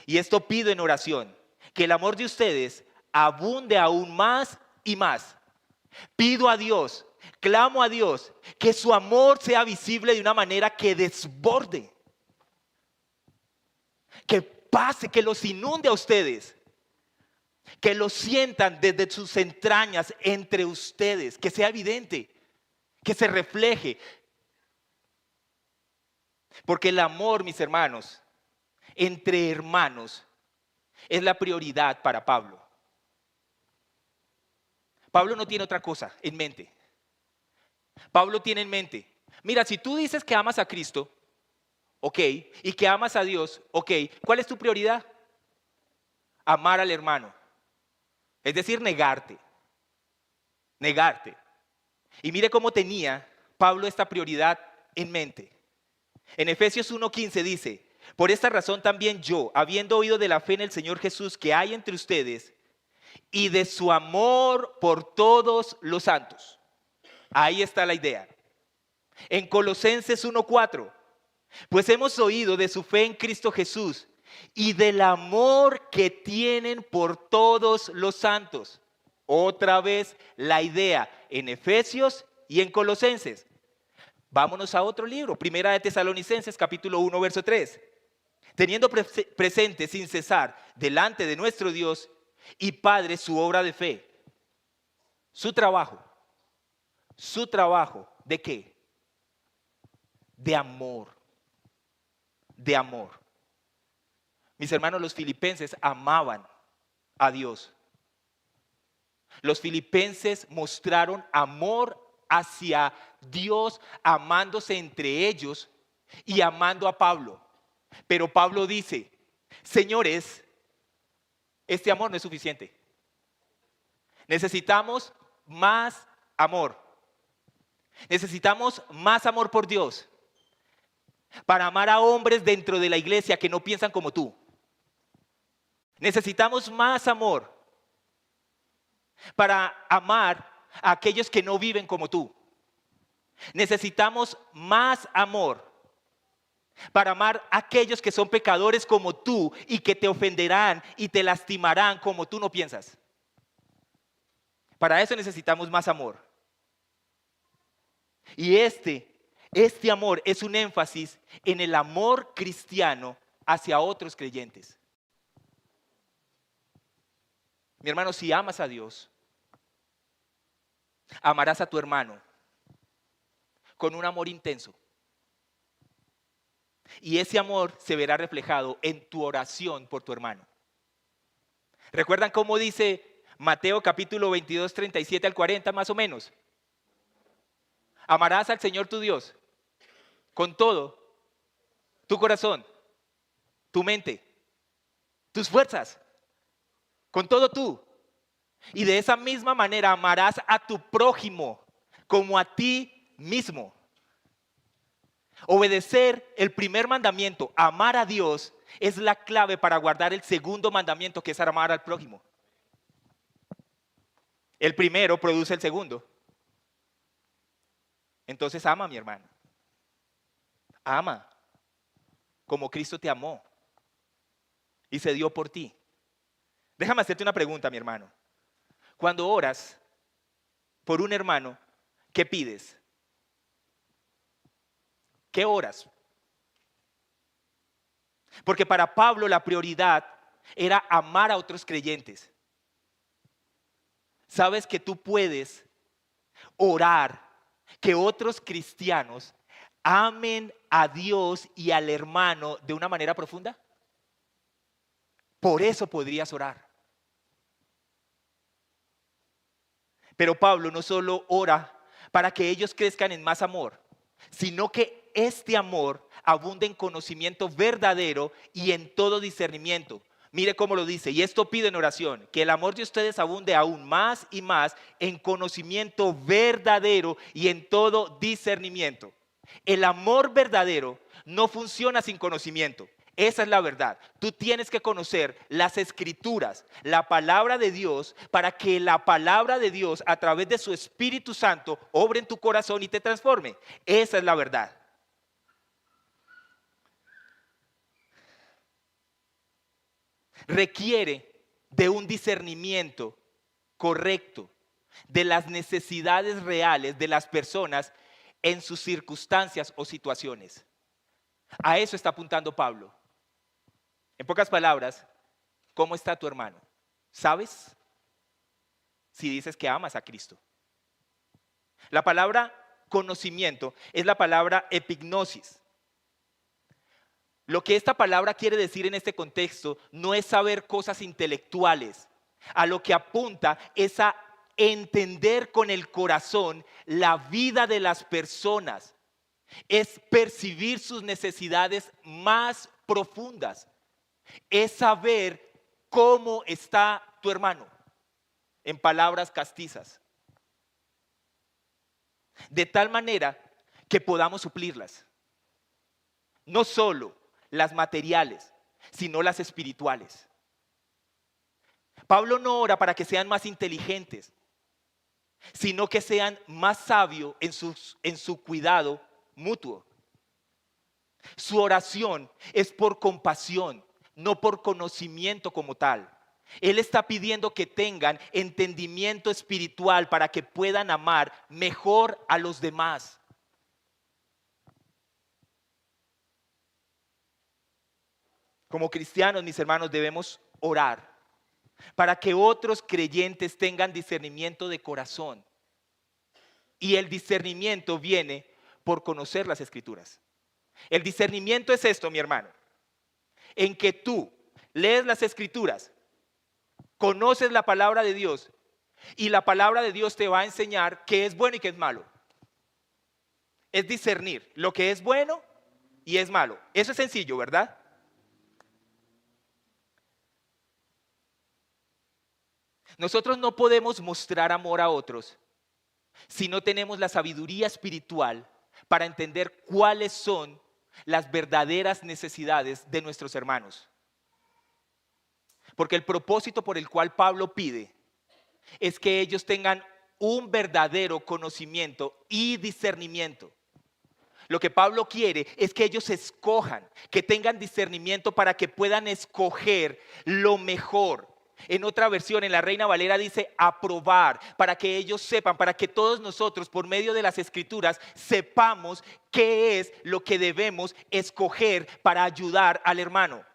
Y esto pido en oración, que el amor de ustedes abunde aún más y más. Pido a Dios, clamo a Dios, que su amor sea visible de una manera que desborde. Que pase, que los inunde a ustedes. Que lo sientan desde sus entrañas entre ustedes. Que sea evidente, que se refleje. Porque el amor, mis hermanos, entre hermanos, es la prioridad para Pablo. Pablo no tiene otra cosa en mente. Pablo tiene en mente, mira, si tú dices que amas a Cristo, ok, y que amas a Dios, ok, ¿cuál es tu prioridad? Amar al hermano. Es decir, negarte. Y mire cómo tenía Pablo esta prioridad en mente. En Efesios 1:15 dice, por esta razón también yo, habiendo oído de la fe en el Señor Jesús que hay entre ustedes y de su amor por todos los santos. Ahí está la idea. En Colosenses 1:4, pues hemos oído de su fe en Cristo Jesús y del amor que tienen por todos los santos. Otra vez la idea en Efesios y en Colosenses. Vámonos a otro libro, Primera de Tesalonicenses, capítulo 1, verso 3. Teniendo presente sin cesar delante de nuestro Dios y Padre su obra de fe, su trabajo. ¿Su trabajo de qué? De amor. De amor. Mis hermanos, los filipenses amaban a Dios. Los filipenses mostraron amor hacia Dios, amándose entre ellos y amando a Pablo. Pero Pablo dice, señores, este amor no es suficiente. Necesitamos más amor. Necesitamos más amor por Dios para amar a hombres dentro de la iglesia que no piensan como tú. Necesitamos más amor para amar a aquellos que no viven como tú. Necesitamos más amor para amar a aquellos que son pecadores como tú y que te ofenderán y te lastimarán como tú no piensas. Para eso necesitamos más amor. Y este amor es un énfasis en el amor cristiano hacia otros creyentes. Mi hermano, si amas a Dios, amarás a tu hermano con un amor intenso. Y ese amor se verá reflejado en tu oración por tu hermano. ¿Recuerdan cómo dice Mateo capítulo 22, 37 al 40 más o menos? Amarás al Señor tu Dios con todo tu corazón, tu mente, tus fuerzas, con todo tú. Y de esa misma manera amarás a tu prójimo como a ti mismo. Obedecer el primer mandamiento, amar a Dios, es la clave para guardar el segundo mandamiento, que es amar al prójimo. El primero produce el segundo. Entonces ama, mi hermano. Ama como Cristo te amó y se dio por ti. Déjame hacerte una pregunta, mi hermano. Cuando oras por un hermano, ¿qué pides? ¿Qué oras? Porque para Pablo la prioridad era amar a otros creyentes. ¿Sabes que tú puedes orar que otros cristianos amen a Dios y al hermano de una manera profunda? Por eso podrías orar. Pero Pablo no solo ora para que ellos crezcan en más amor, sino que este amor abunde en conocimiento verdadero y en todo discernimiento. Mire cómo lo dice, y esto pido en oración, que el amor de ustedes abunde aún más y más en conocimiento verdadero y en todo discernimiento. El amor verdadero no funciona sin conocimiento. Esa es la verdad. Tú tienes que conocer las escrituras, la palabra de Dios, para que la palabra de Dios a través de su Espíritu Santo obre en tu corazón y te transforme. Esa es la verdad. Requiere de un discernimiento correcto de las necesidades reales de las personas en sus circunstancias o situaciones. A eso está apuntando Pablo. En pocas palabras, ¿cómo está tu hermano? ¿Sabes? Si dices que amas a Cristo. La palabra conocimiento es la palabra epignosis. Lo que esta palabra quiere decir en este contexto no es saber cosas intelectuales. A lo que apunta es a entender con el corazón la vida de las personas. Es percibir sus necesidades más profundas. Es saber cómo está tu hermano, en palabras castizas. De tal manera que podamos suplirlas. No solo las materiales, sino las espirituales. Pablo no ora para que sean más inteligentes, sino que sean más sabios en su cuidado mutuo. Su oración es por compasión, no por conocimiento como tal. Él está pidiendo que tengan entendimiento espiritual para que puedan amar mejor a los demás. Como cristianos, mis hermanos, debemos orar para que otros creyentes tengan discernimiento de corazón. Y el discernimiento viene por conocer las Escrituras. El discernimiento es esto, mi hermano, en que tú lees las Escrituras, conoces la palabra de Dios y la palabra de Dios te va a enseñar qué es bueno y qué es malo. Es discernir lo que es bueno y es malo. Eso es sencillo, ¿verdad? Nosotros no podemos mostrar amor a otros si no tenemos la sabiduría espiritual para entender cuáles son las verdaderas necesidades de nuestros hermanos. Porque el propósito por el cual Pablo pide es que ellos tengan un verdadero conocimiento y discernimiento. Lo que Pablo quiere es que ellos escojan, que tengan discernimiento para que puedan escoger lo mejor. En otra versión, en la Reina Valera dice aprobar, para que ellos sepan, para que todos nosotros por medio de las Escrituras sepamos qué es lo que debemos escoger para ayudar al hermano.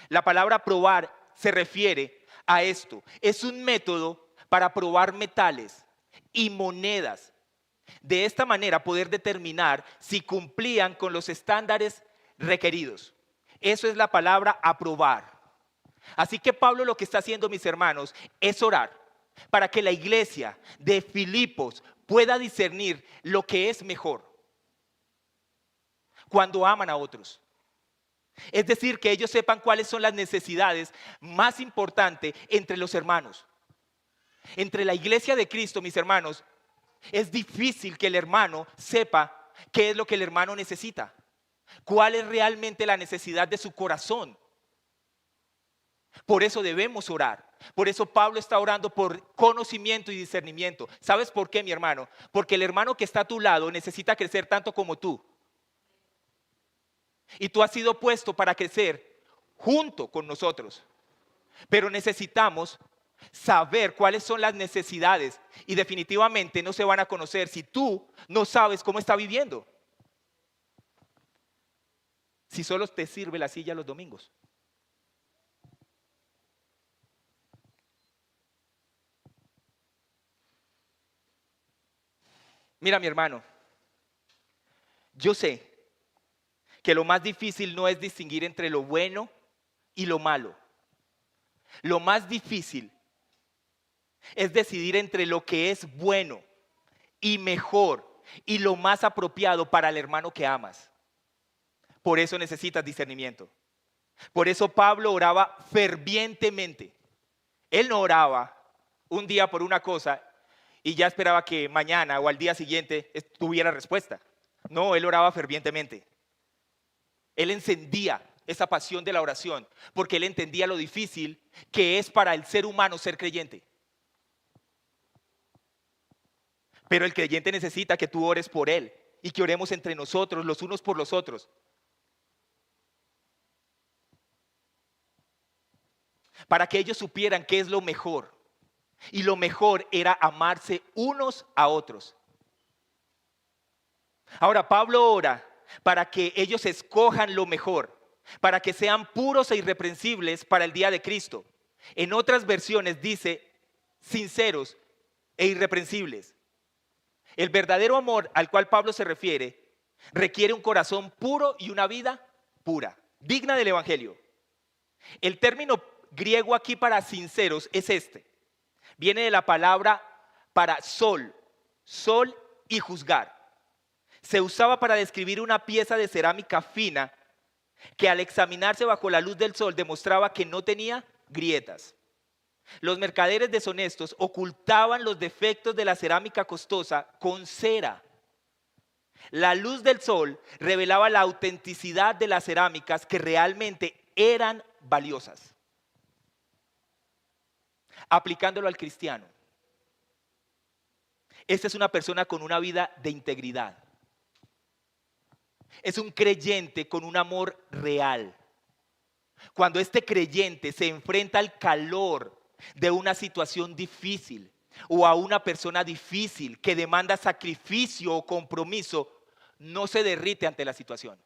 La palabra probar se refiere a esto. Es un método para probar metales y monedas. De esta manera poder determinar si cumplían con los estándares requeridos. Eso es la palabra aprobar. Así que Pablo lo que está haciendo, mis hermanos, es orar para que la iglesia de Filipos pueda discernir lo que es mejor cuando aman a otros. Es decir, que ellos sepan cuáles son las necesidades más importantes entre los hermanos. Entre la iglesia de Cristo, mis hermanos, es difícil que el hermano sepa qué es lo que el hermano necesita. ¿Cuál es realmente la necesidad de su corazón? Por eso debemos orar. Por eso Pablo está orando por conocimiento y discernimiento. ¿Sabes por qué, mi hermano? Porque el hermano que está a tu lado necesita crecer tanto como tú. Y tú has sido puesto para crecer junto con nosotros. Pero necesitamos saber cuáles son las necesidades y definitivamente no se van a conocer si tú no sabes cómo está viviendo. Si solo te sirve la silla los domingos. Mira, mi hermano, yo sé que lo más difícil no es distinguir entre lo bueno y lo malo. Lo más difícil es decidir entre lo que es bueno y mejor y lo más apropiado para el hermano que amas. Por eso necesitas discernimiento. Por eso Pablo oraba fervientemente. Él no oraba un día por una cosa y ya esperaba que mañana o al día siguiente tuviera respuesta. No, él oraba fervientemente. Él encendía esa pasión de la oración porque él entendía lo difícil que es para el ser humano ser creyente. Pero el creyente necesita que tú ores por él y que oremos entre nosotros, los unos por los otros. Para que ellos supieran qué es lo mejor. Y lo mejor era amarse unos a otros. Ahora Pablo ora para que ellos escojan lo mejor, para que sean puros e irreprensibles para el día de Cristo. En otras versiones dice sinceros e irreprensibles. El verdadero amor al cual Pablo se refiere requiere un corazón puro y una vida pura, digna del evangelio. El término griego aquí para sinceros es este. Viene de la palabra para sol y juzgar. Se usaba para describir una pieza de cerámica fina que al examinarse bajo la luz del sol demostraba que no tenía grietas. Los mercaderes deshonestos ocultaban los defectos de la cerámica costosa con cera. La luz del sol revelaba la autenticidad de las cerámicas que realmente eran valiosas. Aplicándolo al cristiano. Esta es una persona con una vida de integridad. Es un creyente con un amor real. Cuando este creyente se enfrenta al calor de una situación difícil o a una persona difícil que demanda sacrificio o compromiso, no se derrite ante la situación.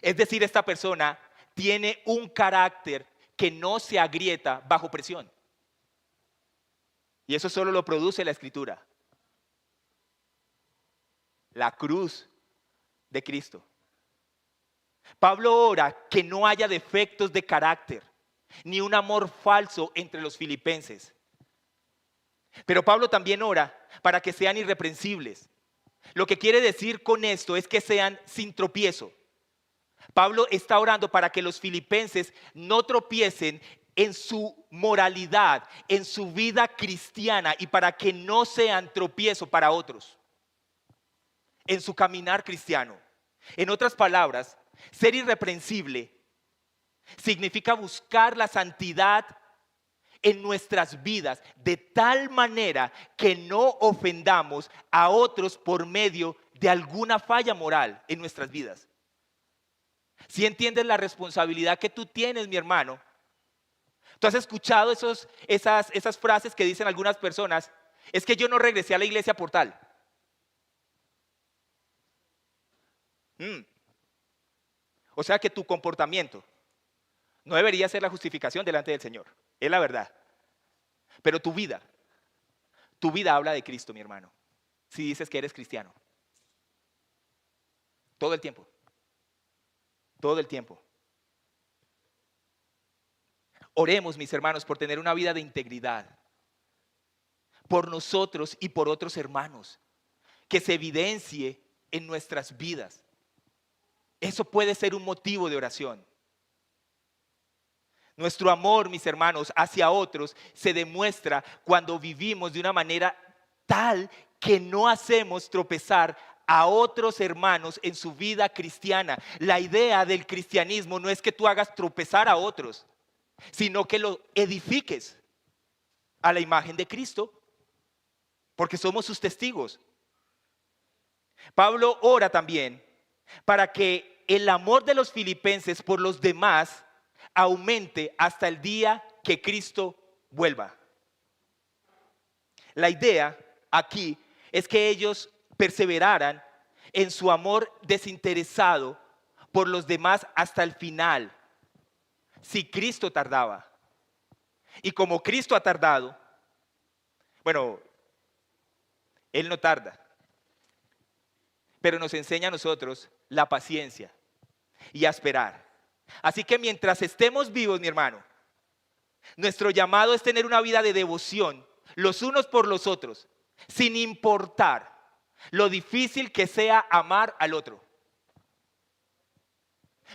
Es decir, esta persona tiene un carácter que no se agrieta bajo presión. Y eso solo lo produce la Escritura. La cruz de Cristo. Pablo ora que no haya defectos de carácter, ni un amor falso entre los filipenses. Pero Pablo también ora para que sean irreprensibles. Lo que quiere decir con esto es que sean sin tropiezo. Pablo está orando para que los filipenses no tropiecen en su moralidad, en su vida cristiana y para que no sean tropiezo para otros en su caminar cristiano. En otras palabras, ser irreprensible Significa buscar la santidad en nuestras vidas de tal manera que no ofendamos a otros por medio de alguna falla moral en nuestras vidas. Si entiendes la responsabilidad que tú tienes, mi hermano. Tú has escuchado esas frases que dicen algunas personas: es que yo no regresé a la iglesia por tal. O sea que tu comportamiento no debería ser la justificación delante del Señor. Es la verdad. Pero tu vida habla de Cristo, mi hermano. Si dices que eres cristiano. Todo el tiempo. Todo el tiempo. Oremos, mis hermanos, por tener una vida de integridad. Por nosotros y por otros hermanos. Que se evidencie en nuestras vidas. Eso puede ser un motivo de oración. Nuestro amor, mis hermanos, hacia otros se demuestra cuando vivimos de una manera tal que no hacemos tropezar a otros hermanos en su vida cristiana. La idea del cristianismo no es que tú hagas tropezar a otros, sino que lo edifiques a la imagen de Cristo, porque somos sus testigos. Pablo ora también para que el amor de los filipenses por los demás aumente hasta el día que Cristo vuelva. La idea aquí es que ellos perseveraran en su amor desinteresado por los demás hasta el final, si Cristo tardaba. Y como Cristo ha tardado, bueno, Él no tarda, pero nos enseña a nosotros la paciencia y a esperar. Así que mientras estemos vivos, mi hermano, nuestro llamado es tener una vida de devoción los unos por los otros, sin importar lo difícil que sea amar al otro.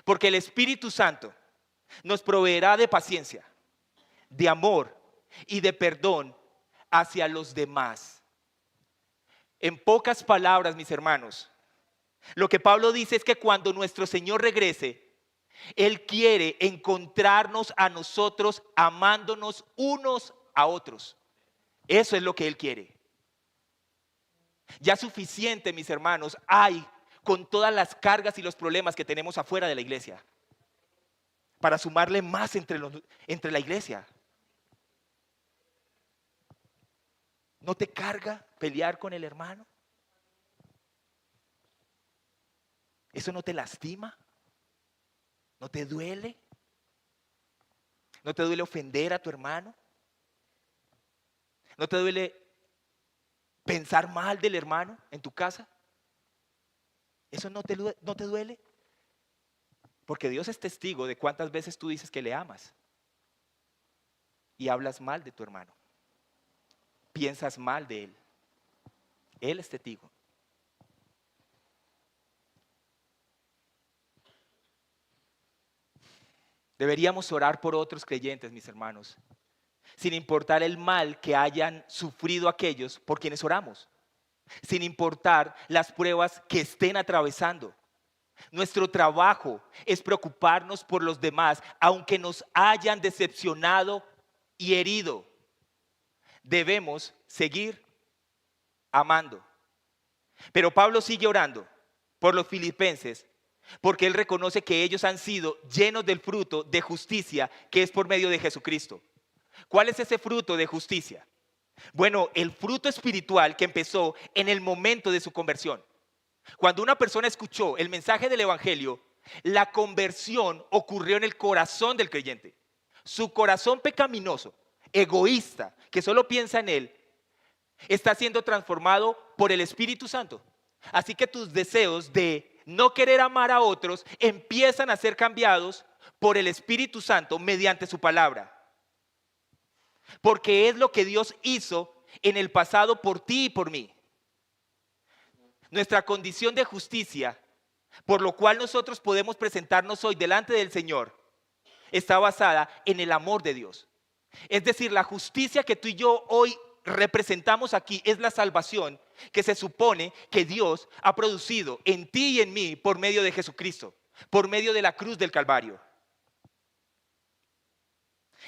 Porque el Espíritu Santo nos proveerá de paciencia, de amor y de perdón hacia los demás. En pocas palabras, mis hermanos, lo que Pablo dice es que cuando nuestro Señor regrese, Él quiere encontrarnos a nosotros amándonos unos a otros. Eso es lo que Él quiere. Ya suficiente, mis hermanos, hay con todas las cargas y los problemas que tenemos afuera de la iglesia, para sumarle más entre la iglesia. ¿No te carga pelear con el hermano? ¿Eso no te lastima? ¿No te duele? ¿No te duele ofender a tu hermano? ¿No te duele pensar mal del hermano en tu casa? ¿Eso no te duele? Porque Dios es testigo de cuántas veces tú dices que le amas y hablas mal de tu hermano. Piensas mal de él. Él es testigo. Deberíamos orar por otros creyentes, mis hermanos, sin importar el mal que hayan sufrido aquellos por quienes oramos, sin importar las pruebas que estén atravesando. Nuestro trabajo es preocuparnos por los demás, aunque nos hayan decepcionado y herido. Debemos seguir amando. Pero Pablo sigue orando por los filipenses, porque él reconoce que ellos han sido llenos del fruto de justicia que es por medio de Jesucristo. ¿Cuál es ese fruto de justicia? Bueno, el fruto espiritual que empezó en el momento de su conversión. Cuando una persona escuchó el mensaje del evangelio, la conversión ocurrió en el corazón del creyente. Su corazón pecaminoso, egoísta, que solo piensa en él, está siendo transformado por el Espíritu Santo. Así que tus deseos de no querer amar a otros empiezan a ser cambiados por el Espíritu Santo mediante su palabra. Porque es lo que Dios hizo en el pasado por ti y por mí. Nuestra condición de justicia, por lo cual nosotros podemos presentarnos hoy delante del Señor, está basada en el amor de Dios. Es decir, la justicia que tú y yo hoy representamos aquí es la salvación que se supone que Dios ha producido en ti y en mí por medio de Jesucristo, por medio de la cruz del Calvario.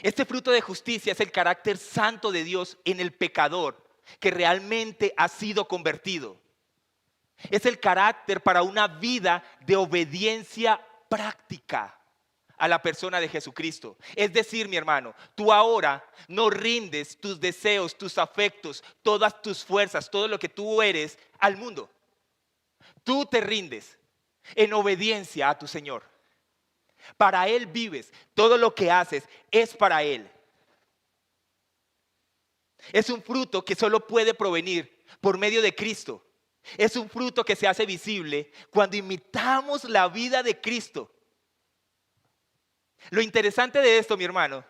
Este fruto de justicia es el carácter santo de Dios en el pecador que realmente ha sido convertido. Es el carácter para una vida de obediencia práctica a la persona de Jesucristo. Es decir, mi hermano, tú ahora no rindes tus deseos, tus afectos, todas tus fuerzas, todo lo que tú eres al mundo. Tú te rindes en obediencia a tu Señor. Para Él vives, todo lo que haces es para Él. Es un fruto que solo puede provenir por medio de Cristo. Es un fruto que se hace visible cuando imitamos la vida de Cristo. Lo interesante de esto, mi hermano,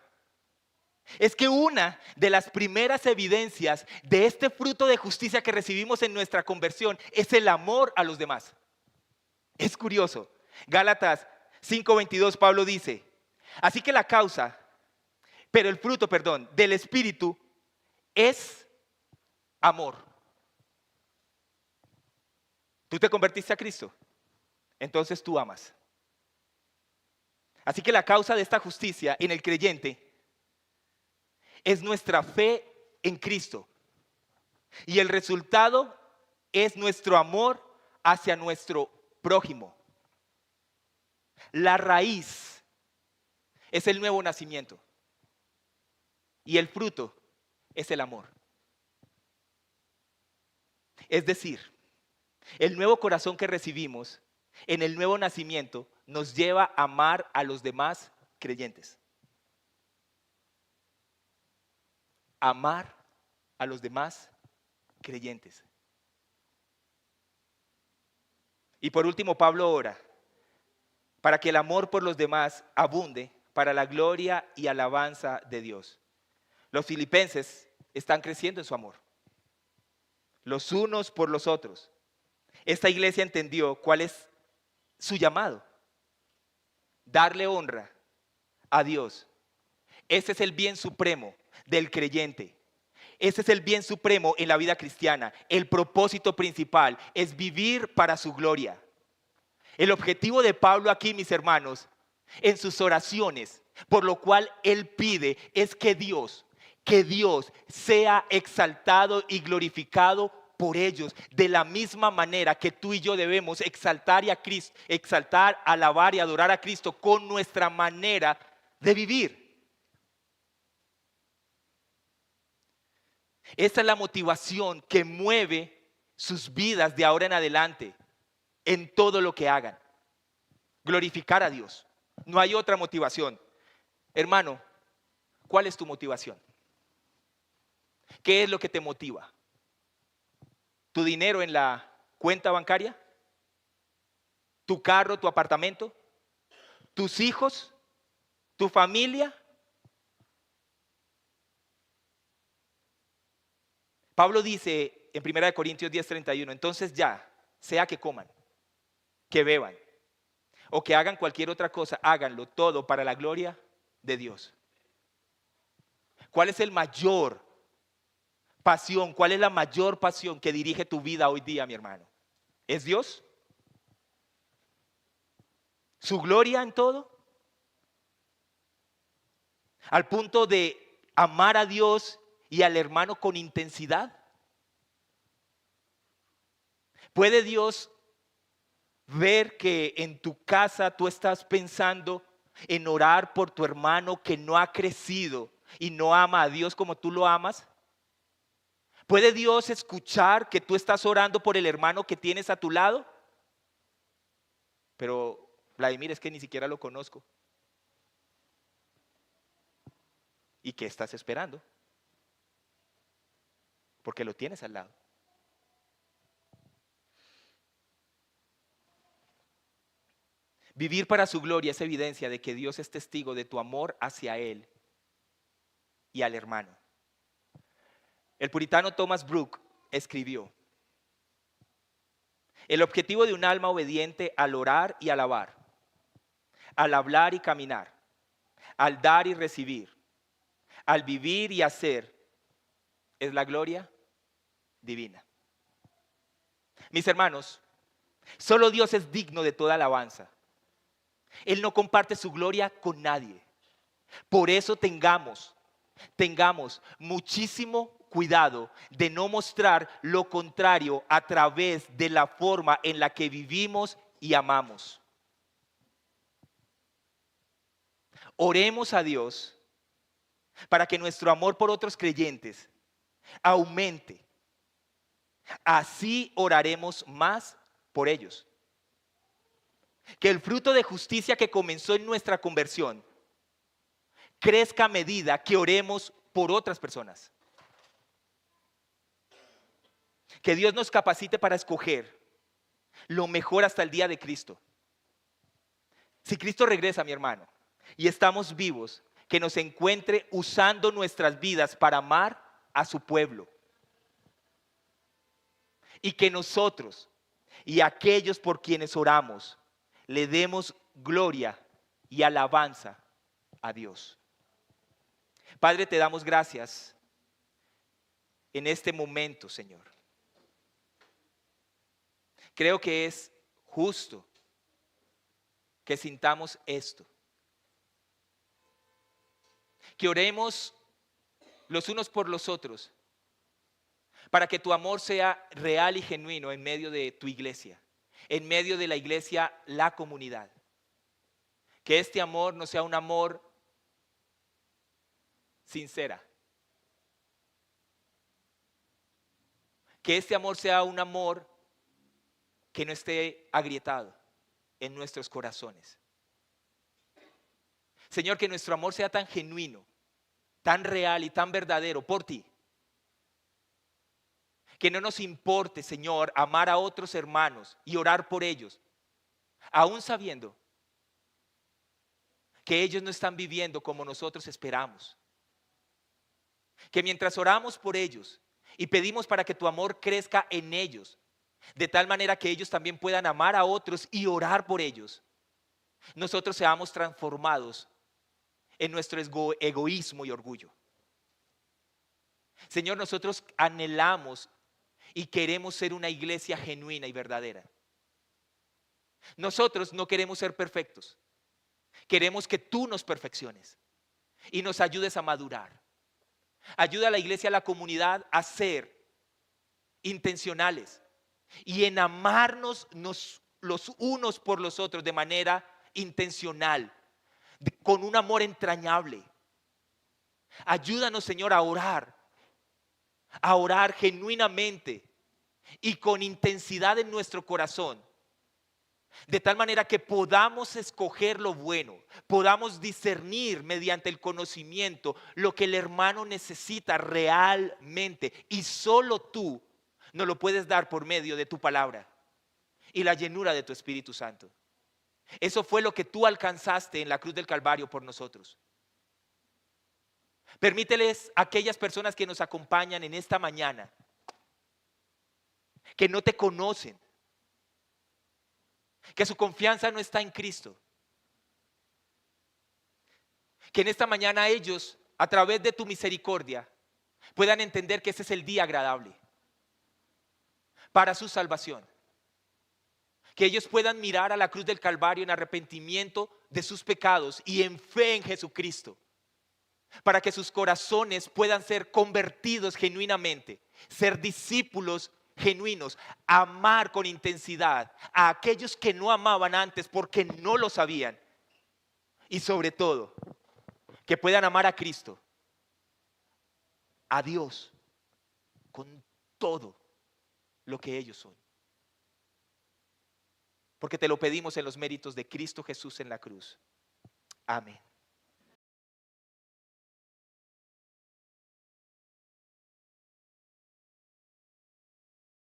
es que una de las primeras evidencias de este fruto de justicia que recibimos en nuestra conversión es el amor a los demás. Es curioso. Gálatas 5:22, Pablo dice, así que el fruto, del Espíritu es amor. Tú te convertiste a Cristo, entonces tú amas. Así que la causa de esta justicia en el creyente es nuestra fe en Cristo. Y el resultado es nuestro amor hacia nuestro prójimo. La raíz es el nuevo nacimiento. Y el fruto es el amor. Es decir, el nuevo corazón que recibimos en el nuevo nacimiento nos lleva a amar a los demás creyentes. Amar a los demás creyentes. Y por último, Pablo ora para que el amor por los demás abunde para la gloria y alabanza de Dios. Los filipenses están creciendo en su amor, los unos por los otros. Esta iglesia entendió cuál es su llamado: darle honra a Dios. Ese es el bien supremo del creyente. Ese es el bien supremo en la vida cristiana. El propósito principal es vivir para su gloria. El objetivo de Pablo aquí, mis hermanos, en sus oraciones, por lo cual él pide, es que Dios sea exaltado y glorificado por ellos, de la misma manera que tú y yo debemos exaltar, alabar y adorar a Cristo con nuestra manera de vivir. Esa es la motivación que mueve sus vidas de ahora en adelante, en todo lo que hagan. Glorificar a Dios. No hay otra motivación. Hermano, ¿cuál es tu motivación? ¿Qué es lo que te motiva? ¿Tu dinero en la cuenta bancaria? ¿Tu carro, tu apartamento? ¿Tus hijos? ¿Tu familia? Pablo dice en 1 Corintios 10:31, entonces ya, sea que coman, que beban o que hagan cualquier otra cosa, háganlo todo para la gloria de Dios. ¿Cuál es el mayor pasión? ¿Cuál es la mayor pasión que dirige tu vida hoy día, mi hermano? ¿Es Dios? ¿Su gloria en todo? Al punto de amar a Dios y al hermano con intensidad. ¿Puede Dios ver que en tu casa tú estás pensando en orar por tu hermano que no ha crecido y no ama a Dios como tú lo amas? ¿Puede Dios escuchar que tú estás orando por el hermano que tienes a tu lado? Pero, Vladimir, es que ni siquiera lo conozco. ¿Y qué estás esperando? Porque lo tienes al lado. Vivir para su gloria es evidencia de que Dios es testigo de tu amor hacia Él y al hermano. El puritano Thomas Brooke escribió: el objetivo de un alma obediente al orar y alabar, al hablar y caminar, al dar y recibir, al vivir y hacer, es la gloria divina. Mis hermanos, solo Dios es digno de toda alabanza. Él no comparte su gloria con nadie. Por eso tengamos muchísimo cuidado de no mostrar lo contrario a través de la forma en la que vivimos y amamos. Oremos a Dios para que nuestro amor por otros creyentes aumente. Así oraremos más por ellos. Que el fruto de justicia que comenzó en nuestra conversión crezca a medida que oremos por otras personas. Que Dios nos capacite para escoger lo mejor hasta el día de Cristo. Si Cristo regresa, mi hermano, y estamos vivos, que nos encuentre usando nuestras vidas para amar a su pueblo. Y que nosotros y aquellos por quienes oramos le demos gloria y alabanza a Dios. Padre, te damos gracias en este momento, Señor. Creo que es justo que sintamos esto. Que oremos los unos por los otros para que tu amor sea real y genuino en medio de tu iglesia, en medio de la iglesia, la comunidad. Que este amor no sea un amor sincera. Que este amor sea un amor que no esté agrietado en nuestros corazones. Señor, que nuestro amor sea tan genuino, tan real y tan verdadero por ti. Que no nos importe, Señor, amar a otros hermanos y orar por ellos, aún sabiendo que ellos no están viviendo como nosotros esperamos. Que mientras oramos por ellos y pedimos para que tu amor crezca en ellos, de tal manera que ellos también puedan amar a otros y orar por ellos, nosotros seamos transformados en nuestro egoísmo y orgullo. Señor, nosotros anhelamos y queremos ser una iglesia genuina y verdadera. Nosotros no queremos ser perfectos. Queremos que tú nos perfecciones y nos ayudes a madurar. Ayuda a la iglesia, a la comunidad a ser intencionales y en amarnos los unos por los otros de manera intencional, con un amor entrañable. Ayúdanos, Señor, a orar genuinamente y con intensidad en nuestro corazón, de tal manera que podamos escoger lo bueno, podamos discernir mediante el conocimiento lo que el hermano necesita realmente, y solo tú nos lo puedes dar por medio de tu palabra y la llenura de tu Espíritu Santo. Eso fue lo que tú alcanzaste en la cruz del Calvario por nosotros. Permíteles a aquellas personas que nos acompañan en esta mañana, que no te conocen, que su confianza no está en Cristo, que en esta mañana ellos, a través de tu misericordia, puedan entender que ese es el día agradable para su salvación. Que ellos puedan mirar a la cruz del Calvario en arrepentimiento de sus pecados y en fe en Jesucristo, para que sus corazones puedan ser convertidos genuinamente, ser discípulos genuinos, amar con intensidad a aquellos que no amaban antes porque no lo sabían, y sobre todo que puedan amar a Cristo, a Dios, con todo lo que ellos son, porque te lo pedimos en los méritos de Cristo Jesús en la cruz. Amén.